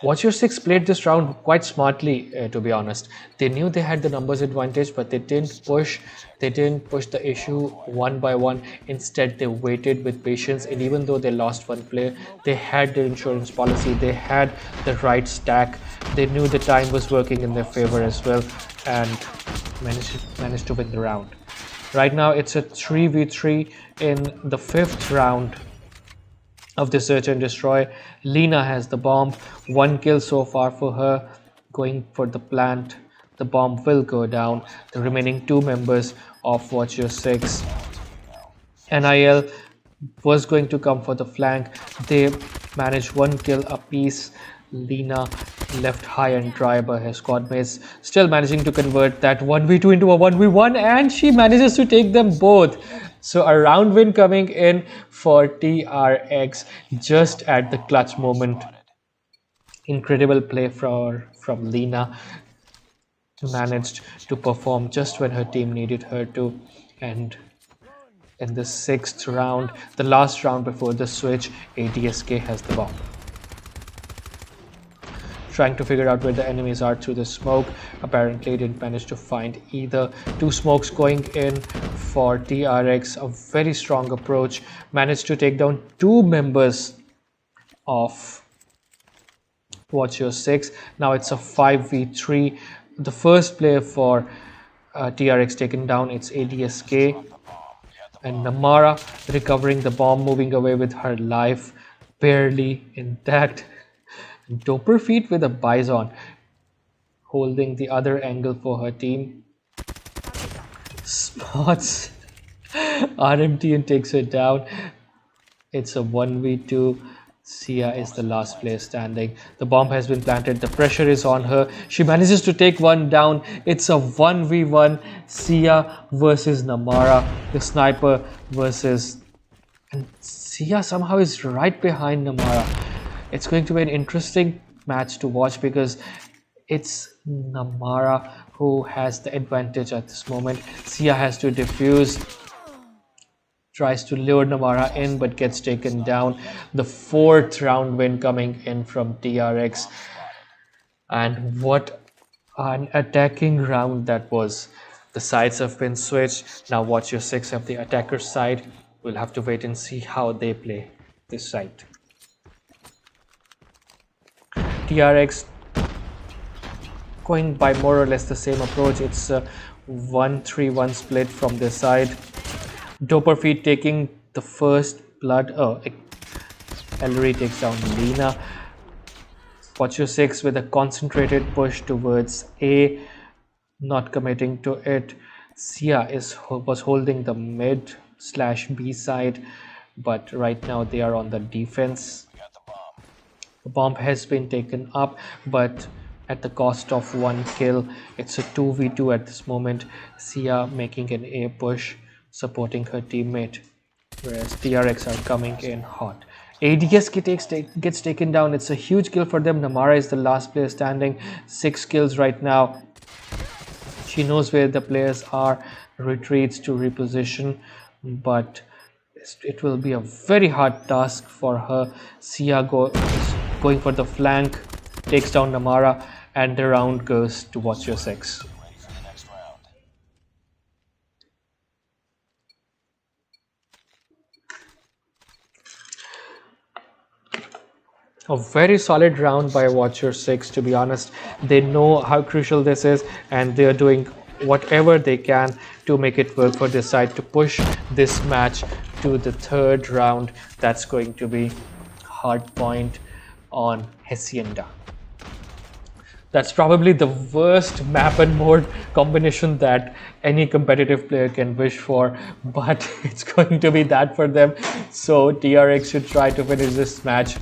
Speaker 1: Watch Your 6 played this round quite smartly, to be honest. They knew they had the numbers advantage, but they didn't push the issue one by one. Instead, they waited with patience, and even though they lost one player, they had their insurance policy, they had the right stack, they knew the time was working in their favor as well, and managed to win the round. Right now, it's a 3v3 in the 5th round of the search and destroy. Lena has the bomb, 1 kill so far for her, going for the plant. The bomb will go down. The remaining 2 members of Watch Your 6, NIL, was going to come for the flank. They managed 1 kill apiece. Lena left high and dry by her squad mates, still managing to convert that 1v2 into a 1v1, and she manages to take them both. So a round win coming in for TRX just at the clutch moment. Incredible play from Lena. Managed to perform just when her team needed her to. And in the 6th round, the last round before the switch, ADSK has the bomb. Trying to figure out where the enemies are through the smoke. Apparently didn't manage to find either. 2 smokes going in for TRX, a very strong approach. Managed to take down 2 members of Watch Your 6. Now it's a 5v3. The first player for TRX taken down, it's ADSK. And Namara recovering the bomb, moving away with her life barely intact. Doper feet with a bison, holding the other angle for her team. Spots RMT and takes her down. It's a 1v2. Sia is the last player standing. The bomb has been planted. The pressure is on her. She manages to take one down. It's a 1v1. Sia versus Namara. The sniper versus... And Sia somehow is right behind Namara. It's going to be an interesting match to watch because it's Namara who has the advantage at this moment. Sia has to defuse, tries to lure Namara in but gets taken down. The 4th round win coming in from TRX. And what an attacking round that was. The sides have been switched. Now Watch Your 6 have the attacker side. We'll have to wait and see how they play this side. TRX going by more or less the same approach. It's a 1-3-1 split from their side. Doper feet taking the first blood. Ellery takes down Lena. Watch Your 6 with a concentrated push towards A, not committing to it. Sia was holding the mid/B side, but right now they are on the defense. The bomb has been taken up, but at the cost of 1 kill. It's a 2v2 at this moment. Sia making an A push, supporting her teammate, whereas TRX are coming in hot. ADSK gets taken down. It's a huge kill for them. Namara is the last player standing. 6 kills right now. She knows where the players are, retreats to reposition, but it will be a very hard task for her. Sia going for the flank, takes down Namara, and the round goes to Watch Your 6. A very solid round by Watcher 6, to be honest. They know how crucial this is, and they're doing whatever they can to make it work for this side to push this match to the third round. That's going to be hard point on Hacienda. That's probably the worst map and mode combination that any competitive player can wish for, but it's going to be that for them. So TRX should try to finish this match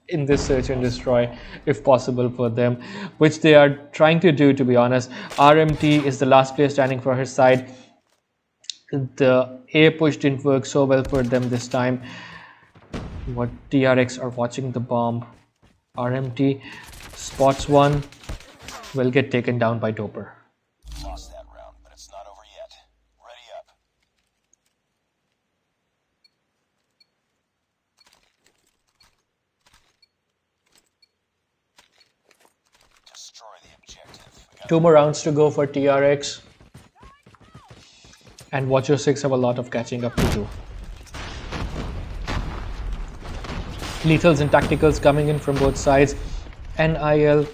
Speaker 1: in this search and destroy if possible for them, which they are trying to do, to be honest. RMT is the last player standing for her side. The A push didn't work so well for them this time. What TRX are watching the bomb. RMT spots one, will get taken down by Doper.
Speaker 2: Lost that round, but it's not over yet. Ready up. Destroy the objective.
Speaker 1: Two more rounds to go for TRX. And Watcher 6 have a lot of catching up to do. Lethals and tacticals coming in from both sides. NIL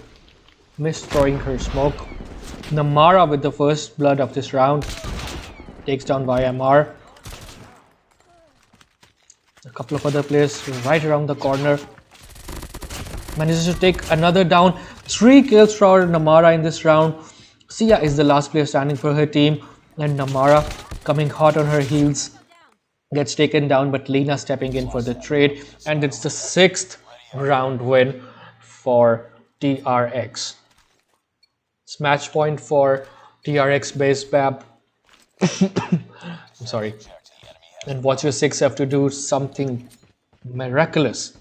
Speaker 1: missed throwing her smoke. Namara with the first blood of this round takes down YMR. A couple of other players right around the corner. Manages to take another down. 3 kills for Namara in this round. Sia is the last player standing for her team, and Namara coming hot on her heels gets taken down, but Lena stepping in for the trade, and it's the 6th round win for TRX. It's match point for TRX base BAB. I'm sorry. And Watcher 6 have to do something miraculous,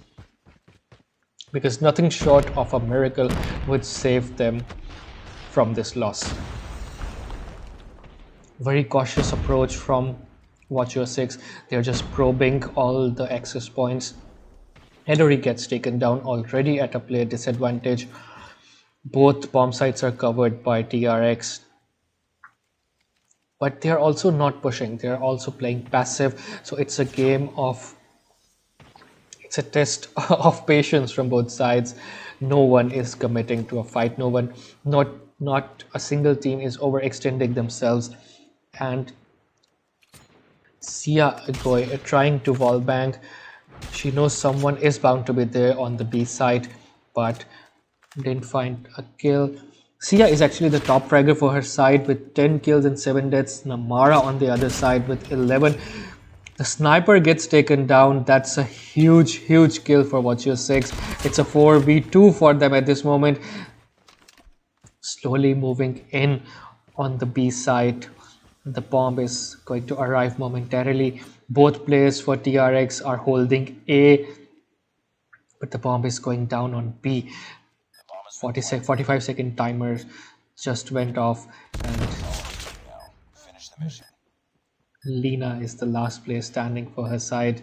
Speaker 1: because nothing short of a miracle would save them from this loss. Very cautious approach from Watcher 6. They're just probing all the access points. Hedori gets taken down already at a player disadvantage. Both bomb sites are covered by TRX. But they're also not pushing. They're also playing passive. So it's a game of... It's a test of patience from both sides. No one is committing to a fight. No one, not a single team is overextending themselves. And Sia trying to wallbang. She knows someone is bound to be there on the B side, but didn't find a kill. Sia is actually the top fragger for her side with 10 kills and 7 deaths. Namara on the other side with 11. The sniper gets taken down. That's a huge kill for Watcher 6. It's a 4v2 for them at this moment. Slowly moving in on the B side. The bomb is going to arrive momentarily. Both players for TRX are holding A, but the bomb is going down on B. 45-second timer just went off, and Lena is the last player standing for her side.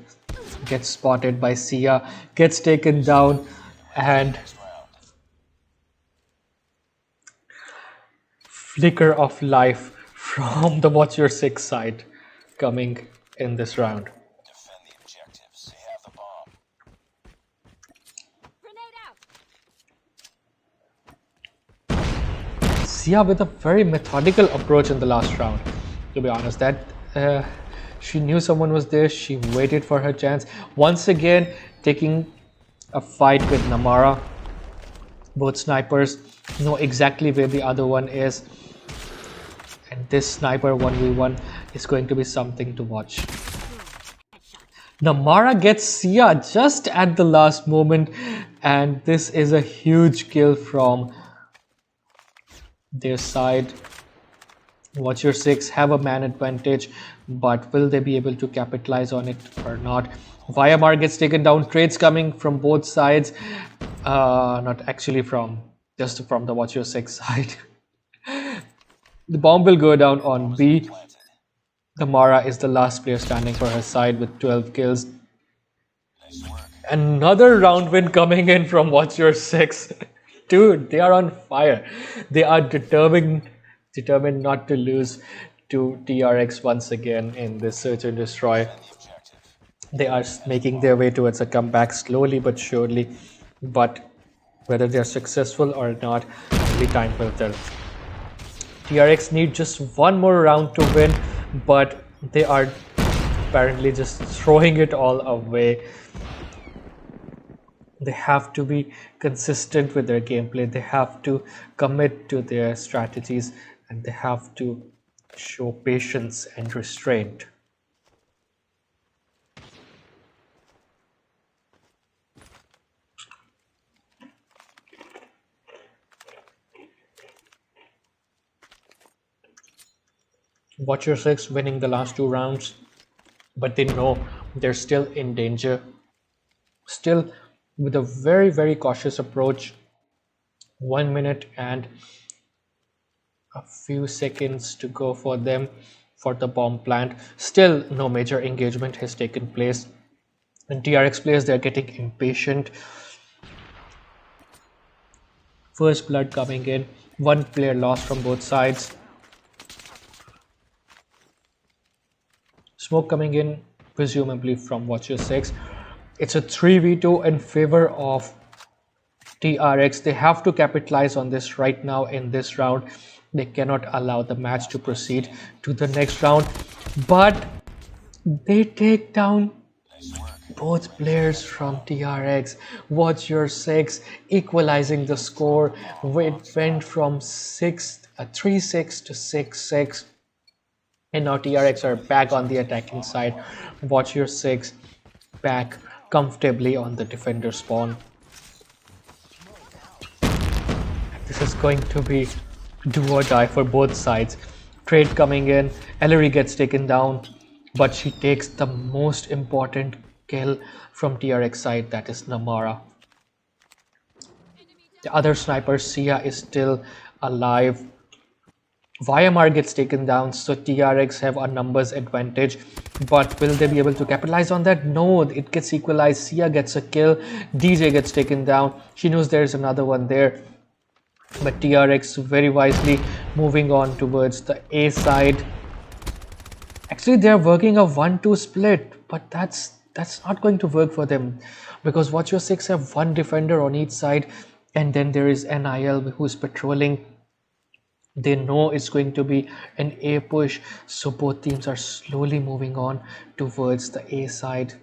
Speaker 1: Gets spotted by Sia, gets taken down, and flicker of life from the Watcher 6 side coming in this round.
Speaker 2: Defend the objectives. They have the bomb.
Speaker 3: Grenade out.
Speaker 1: Sia with a very methodical approach in the last round, to be honest. That she knew someone was there. She waited for her chance. Once again taking a fight with Namara. Both snipers know exactly where the other one is. And this sniper 1v1 is going to be something to watch. Namara gets Sia just at the last moment, and this is a huge kill from their side. Watcher 6 have a man advantage, but will they be able to capitalize on it or not? YMR gets taken down. Trades coming from both sides. Not actually just from the Watcher 6 side. The bomb will go down on B. Namara is the last player standing for her side with 12 kills. Another round win coming in from Watcher 6. Dude, they are on fire. They are determined not to lose to TRX once again in this search and destroy. They are making their way towards a comeback slowly but surely. But whether they are successful or not, only time will tell. TRX need just one more round to win, but they are apparently just throwing it all away. They have to be consistent with their gameplay. They have to commit to their strategies, and they have to show patience and restraint. Watcher 6 winning the last two rounds, but they know they're still in danger. Still, with a very, very cautious approach, 1 minute and a few seconds to go for them for the bomb plant. Still, no major engagement has taken place. And TRX players, they're getting impatient. First blood coming in, one player lost from both sides. Smoke coming in, presumably from Watcher 6. It's a 3v2 in favor of TRX. They have to capitalize on this right now in this round. They cannot allow the match to proceed to the next round. But they take down both players from TRX. Watcher 6 equalizing the score. It went from 3-6 to 6-6. And now TRX are back on the attacking side. Watcher 6 back comfortably on the defender spawn. This is going to be do or die for both sides. Trade coming in. Ellery gets taken down, but she takes the most important kill from TRX side, that is Namara. The other sniper, Sia, is still alive. YMR gets taken down, so TRX have a numbers advantage, but will they be able to capitalize on that? No, it gets equalized. Sia gets a kill, DJ gets taken down. She knows there's another one there, but TRX very wisely moving on towards the A side. Actually, they're working a 1-2 split, but that's not going to work for them, because Watcher 6 have one defender on each side, and then there is NIL who's patrolling. They know it's going to be an A push, so both teams are slowly moving on towards the A side.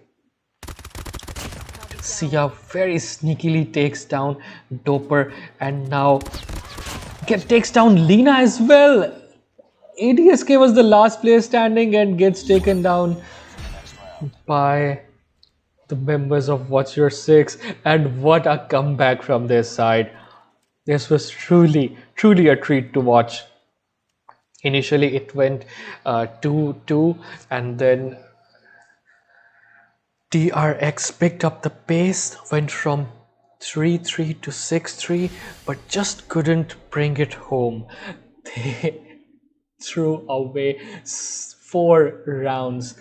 Speaker 1: Sia very sneakily takes down Doper, and now takes down Lena as well. ADSK was the last player standing and gets taken down by the members of Watcher 6, and what a comeback from their side. This was truly a treat to watch. Initially it went 2-2, and then TRX picked up the pace, went from 3-3 to 6-3, but just couldn't bring it home. They threw away 4 rounds,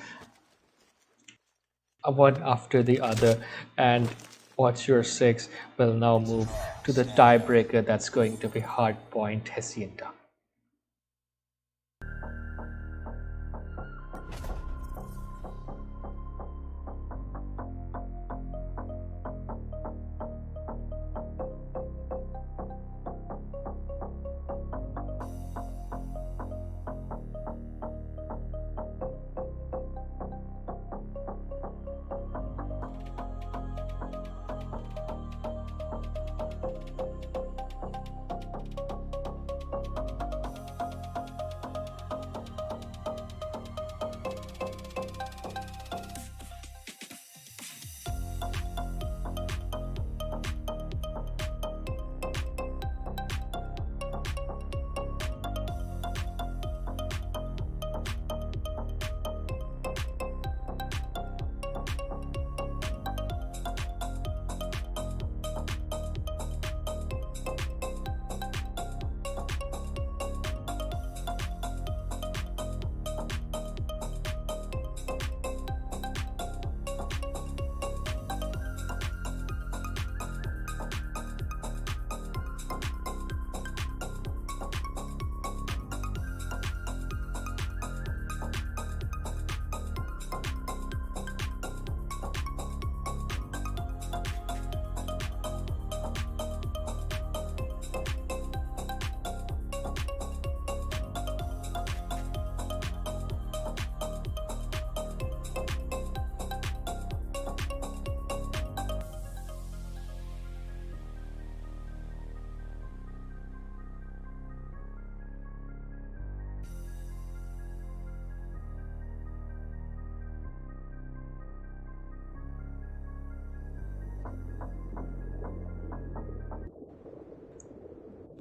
Speaker 1: one after the other, and Watcher 6 will now move to the tiebreaker. That's going to be Hardpoint Hacienda.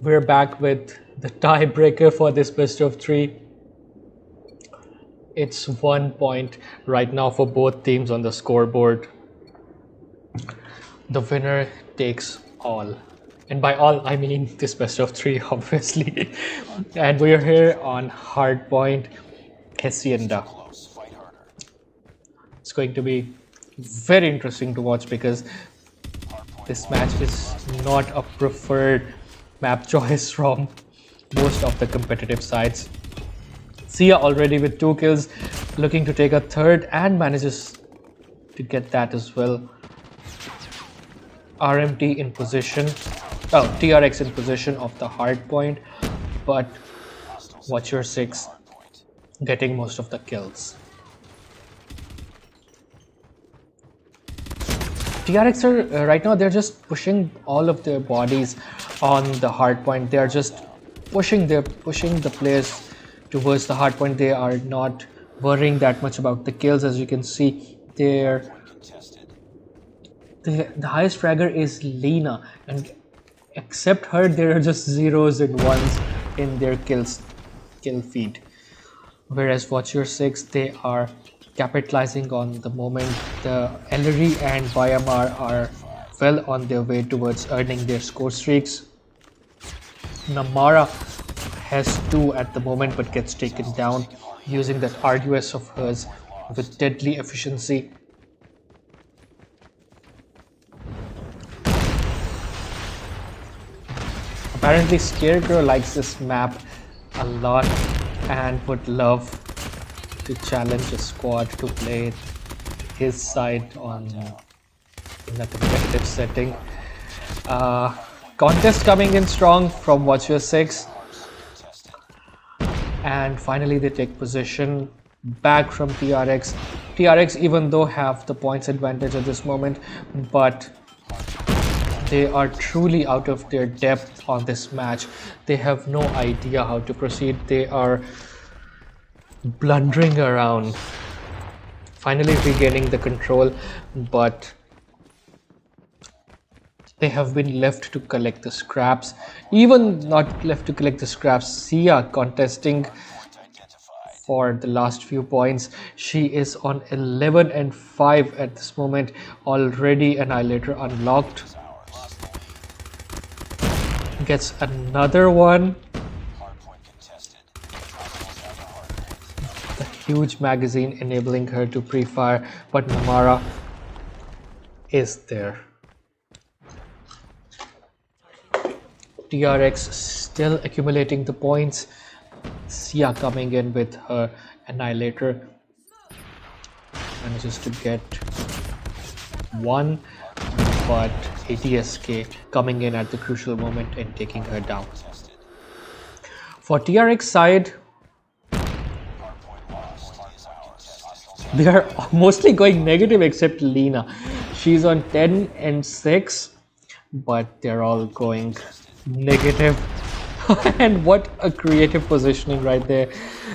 Speaker 1: We're back with the tiebreaker for this best of three. It's 1 point right now for both teams on the scoreboard. The winner takes all. And by all, I mean this best of three, obviously. And we are here on Hardpoint Hacienda. It's going to be very interesting to watch because this match is not a preferred map choice from most of the competitive sides. Sia already with 2 kills, looking to take a third and manages to get that as well. RMT in position, TRX in position of the hard point, but Watcher 6 getting most of the kills. TRX are right now, they're just pushing all of their bodies on the hard point. They're just pushing the players towards the hard point. They are not worrying that much about the kills. As you can see, the highest fragger is Lena, and except her, there are just zeros and ones in their kill feed. Whereas Watcher 6, they are capitalizing on the moment. The Ellery and Bayamar are well on their way towards earning their score streaks. Namara has 2 at the moment but gets taken down using that RUS of hers with deadly efficiency. Apparently Scarecrow likes this map a lot and would love to challenge a squad to play his side in a competitive setting. Contest coming in strong from Watcher 6. And finally they take position back from TRX. TRX, even though have the points advantage at this moment, but they are truly out of their depth on this match. They have no idea how to proceed. They are blundering around, finally regaining the control, but they have been left to collect the scraps. Even not left to collect the scraps, Sia contesting for the last few points. She is on 11 and 5 at this moment, already Annihilator unlocked. Gets another one. The huge magazine enabling her to pre-fire, but Namara is there. TRX still accumulating the points. Sia coming in with her Annihilator, manages to get 1, but ATSK coming in at the crucial moment and taking her down. For TRX side, they are mostly going negative except Lena. She's on 10 and 6, but they're all going negative. And what a creative positioning right there.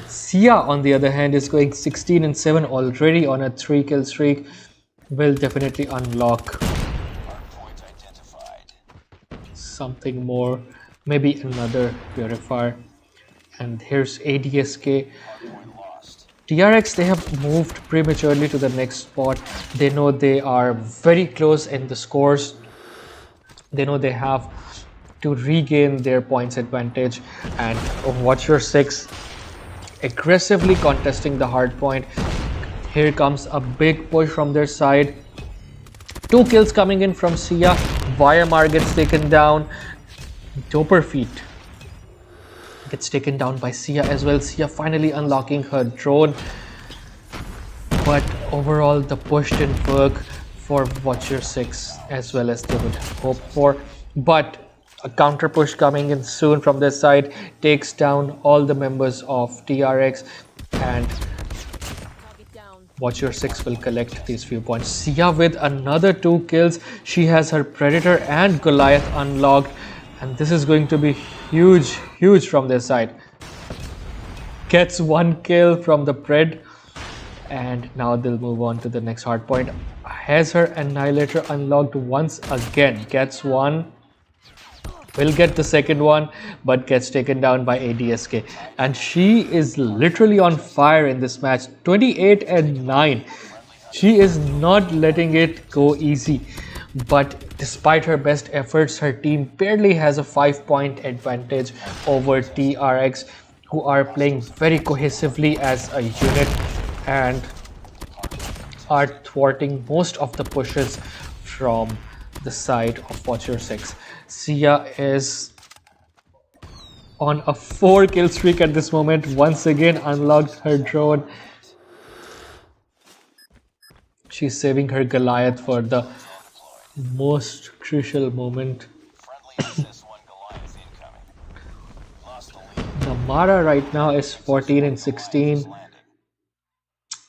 Speaker 1: Sia on the other hand is going 16 and 7 already on a 3 kill streak. Will definitely unlock something more, maybe another purifier. And here's ADSK. TRX, they have moved prematurely to the next spot. They know they are very close in the scores. They know they have to regain their points advantage, and Watcher 6 aggressively contesting the hard point. Here comes a big push from their side. 2 kills coming in from Sia. Vyamar gets taken down. Doper Feet gets taken down by Sia as well. Sia finally unlocking her drone, but overall the push didn't work for Watcher 6 as well as they would hope for. But a counter push coming in soon from this side takes down all the members of TRX, and Watcher 6 will collect these few points. Sia with another 2 kills. She has her Predator and Goliath unlocked, and this is going to be huge from their side. Gets 1 kill from the Pred, and now they'll move on to the next hard point. Has her Annihilator unlocked once again. Gets 1. will get the second one, but gets taken down by ADSK. And she is literally on fire in this match. 28 and 9. She is not letting it go easy. But despite her best efforts, her team barely has a 5-point advantage over TRX, who are playing very cohesively as a unit and are thwarting most of the pushes from the side of Watcher 6. Sia is on a 4 kill streak at this moment. Once again unlocked her drone. She's saving her Goliath for the most crucial moment.
Speaker 2: Friendly SS1 Goliath incoming. Lost the lead.
Speaker 1: The Mara right now is 14 and 16.
Speaker 2: Landed.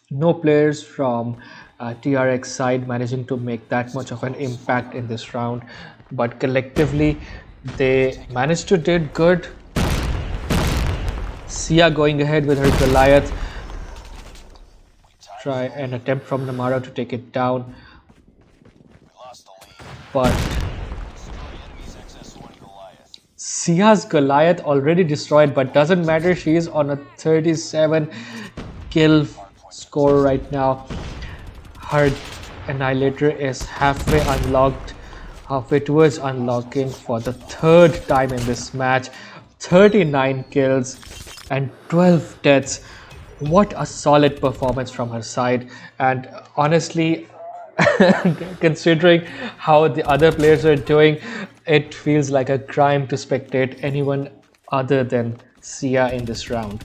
Speaker 1: No players from TRX side managing to make that much of an impact in this round, but collectively they managed to did good. Sia going ahead with her Goliath. Try an attempt from Namara to take it down,
Speaker 2: Lost the lead.
Speaker 1: but
Speaker 2: Enemy's SS1 Goliath.
Speaker 1: Sia's Goliath already destroyed, but doesn't matter. She is on a 37 kill score right now. Her Annihilator is halfway unlocked, halfway towards unlocking for the third time in this match. 39 kills and 12 deaths. What a solid performance from her side. And honestly, considering how the other players are doing, it feels like a crime to spectate anyone other than Sia in this round.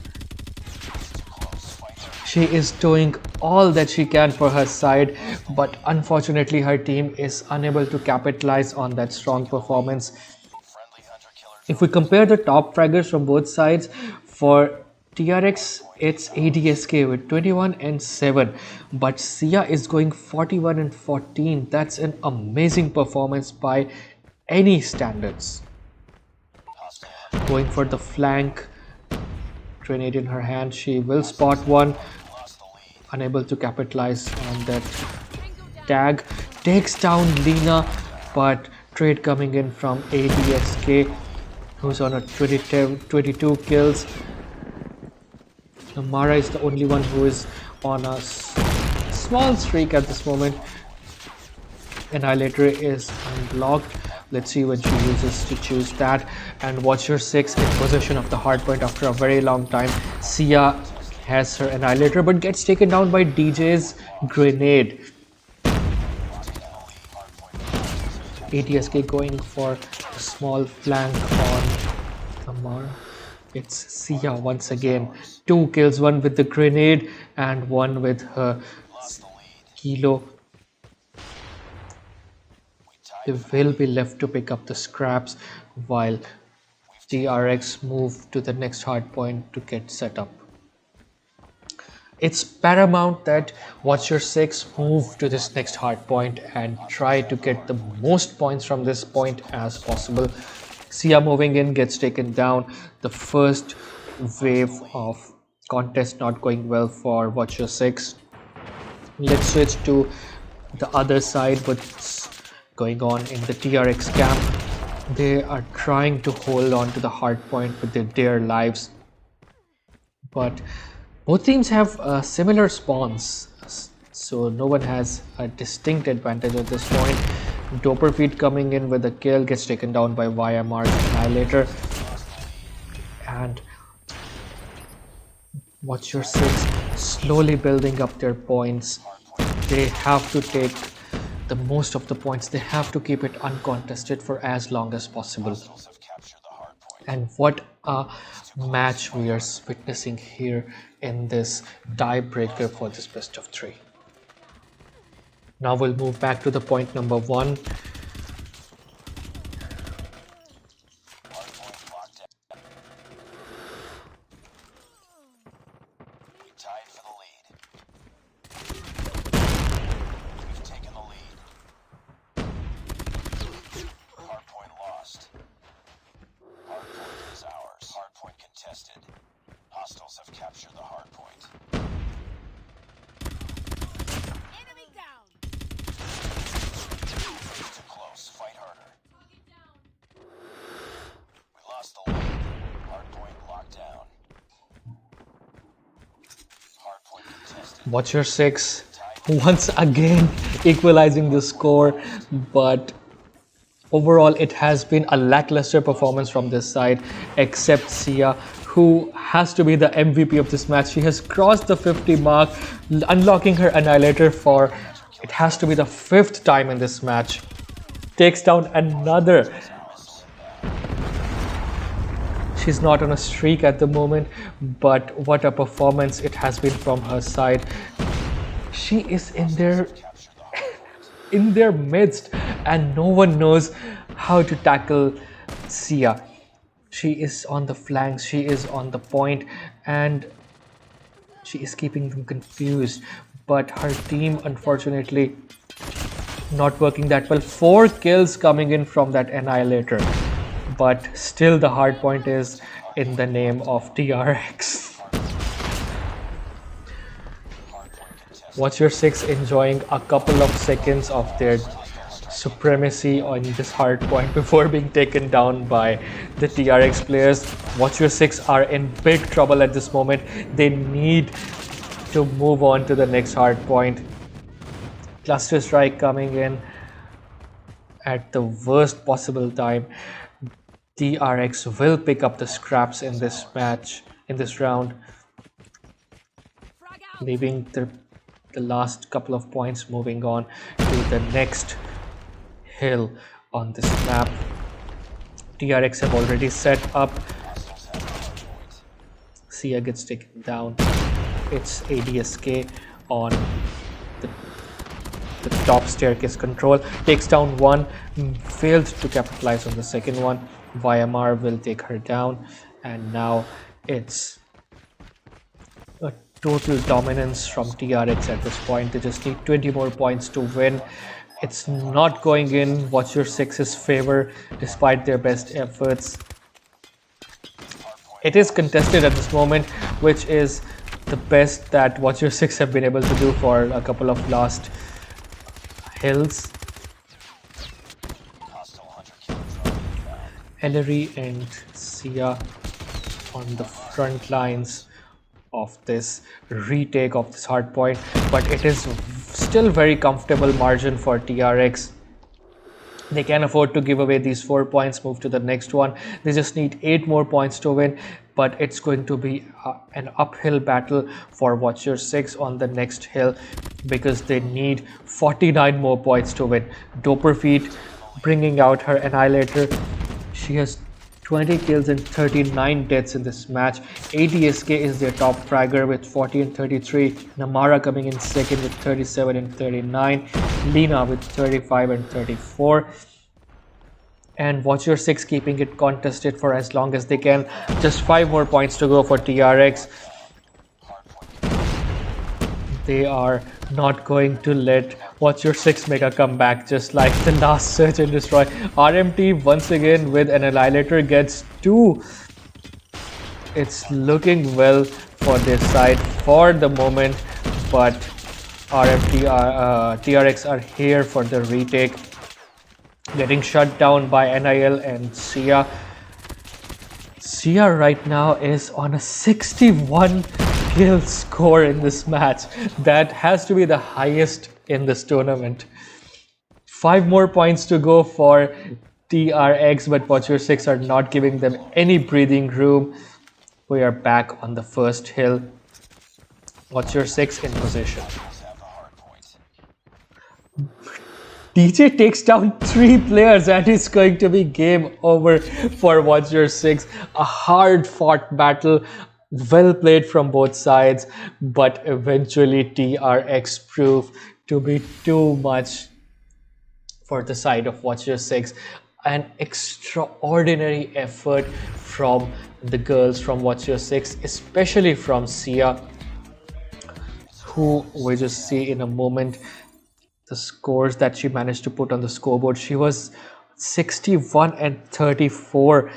Speaker 1: She is doing all that she can for her side, but unfortunately her team is unable to capitalize on that strong performance.
Speaker 2: Friendly hunter killer.
Speaker 1: If we compare the top fraggers from both sides, for TRX it's ADSK with 21 and 7, but Sia is going 41 and 14. That's an amazing performance by any standards. Going for the flank, grenade in her hand, she will spot one.
Speaker 2: Lost the lead.
Speaker 1: Unable to capitalize on that tag, takes down Lena, but trade coming in from ADSK, who's on a 22 kills. Mara is the only one who is on a small streak at this moment. Annihilator is unlocked. Let's see when she uses to choose that. And Watcher 6 in possession of the hardpoint after a very long time. Sia has her Annihilator but gets taken down by DJ's grenade. ATSK going for a small flank on Amara. It's Sia once again. 2 kills, one with the grenade and one with her kilo. They will be left to pick up the scraps while TRX move to the next hardpoint to get set up. It's paramount that Watcher 6 move to this next hardpoint and try to get the most points from this point as possible. Sia moving in gets taken down. The first wave of contest not going well for Watcher 6. Let's switch to the other side, what's going on in the TRX camp. They are trying to hold on to the hardpoint with their dear lives, but both teams have similar spawns, so no one has a distinct advantage at this point. Doperfeed coming in with a kill, gets taken down by YMR's Annihilator. And Watcher 6 slowly building up their points. They have to take the most of the points. They have to keep it uncontested for as long as possible. And what a match we are witnessing here in this tiebreaker for this best of 3. Now we'll move back to the point number 1.
Speaker 2: Tied for the lead. We've taken the lead. Hardpoint lost. Hardpoint is ours. Hardpoint contested. Hostiles have captured the hardpoint.
Speaker 3: Enemy down.
Speaker 2: Too close. Fight harder.
Speaker 1: Watch your six once again equalizing the score, but overall it has been a lackluster performance from this side, except Sia, who has to be the MVP of this match. She has crossed the 50 mark, unlocking her annihilator for, it has to be the 5th time in this match. Takes down another. She's not on a streak at the moment, but what a performance it has been from her side. She is in their midst, and no one knows how to tackle Sia. She is on the flanks, she is on the point, and she is keeping them confused. But her team, unfortunately, not working that well. 4 kills coming in from that annihilator, but still the hard point is in the name of TRX. Watch your six enjoying a couple of seconds of their supremacy on this hard point before being taken down by the TRX players. Watch your six are in big trouble at this moment. They need to move on to the next hard point. Cluster strike coming in at the worst possible time. TRX will pick up the scraps in this match, in this round, leaving the last couple of points, moving on to the next hill on this map. TRX have already set up. Sia gets taken down. It's ADSK on the top staircase control. Takes down one, failed to capitalize on the second one. Vyamar will take her down, and now it's a total dominance from TRX at this point. They just need 20 more points to win. It's not going in Watch Your Six's favor despite their best efforts. It is contested at this moment, which is the best that Watch Your Six have been able to do for a couple of last hills. Ellery and Sia on the front lines of this retake of this hard point, but it is still very comfortable margin for TRX. They can afford to give away these 4 points, move to the next one. They just need 8 more points to win, but it's going to be an uphill battle for Watch Your Six on the next hill because they need 49 more points to win. Doperfeet bringing out her Annihilator. She has 20 kills and 39 deaths in this match. ADSK is their top fragger with 40 and 33. Namara coming in second with 37 and 39. Lina with 35 and 34. And Watch Your Six keeping it contested for as long as they can. Just 5 more points to go for TRX. They are not going to let Watch Your Six make a comeback just like the last Search and Destroy. RMT once again with an Annihilator gets 2. It's looking well for this side for the moment, but TRX are here for the retake. Getting shut down by NIL and Sia. Sia right now is on a 61 kill score in this match. That has to be the highest in this tournament. 5 more points to go for TRX, but Watch Your Six are not giving them any breathing room. We are back on the first hill. Watch Your Six in position. DJ takes down 3 players and it's going to be game over for Watch Your Six. A hard fought battle, well played from both sides, but eventually TRX proved to be too much for the side of Watch Your Six. An extraordinary effort from the girls from Watch Your Six, especially from Sia, who we just see in a moment the scores that she managed to put on the scoreboard. She was 61 and 34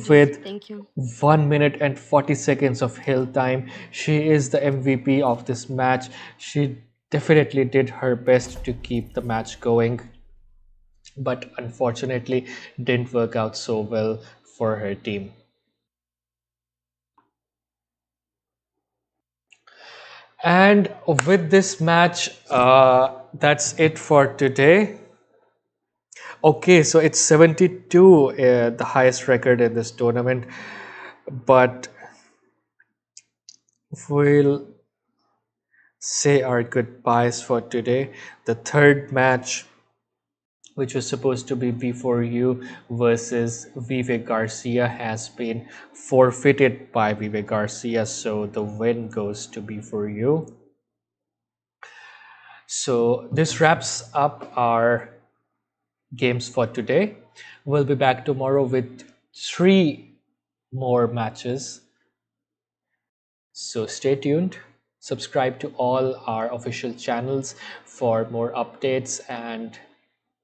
Speaker 1: with 1 minute and 40 seconds of hill time. She is the MVP of this match. She definitely did her best to keep the match going, but unfortunately didn't work out so well for her team. And with this match, that's it for today. Okay, so it's 72, the highest record in this tournament. But we'll say our goodbyes for today. The third match, which was supposed to be V4U versus Vivek Garcia, has been forfeited by Vivek Garcia, so the win goes to V4U. So this wraps up our games for today. We'll be back tomorrow with 3 more matches. So stay tuned. Subscribe to all our official channels for more updates and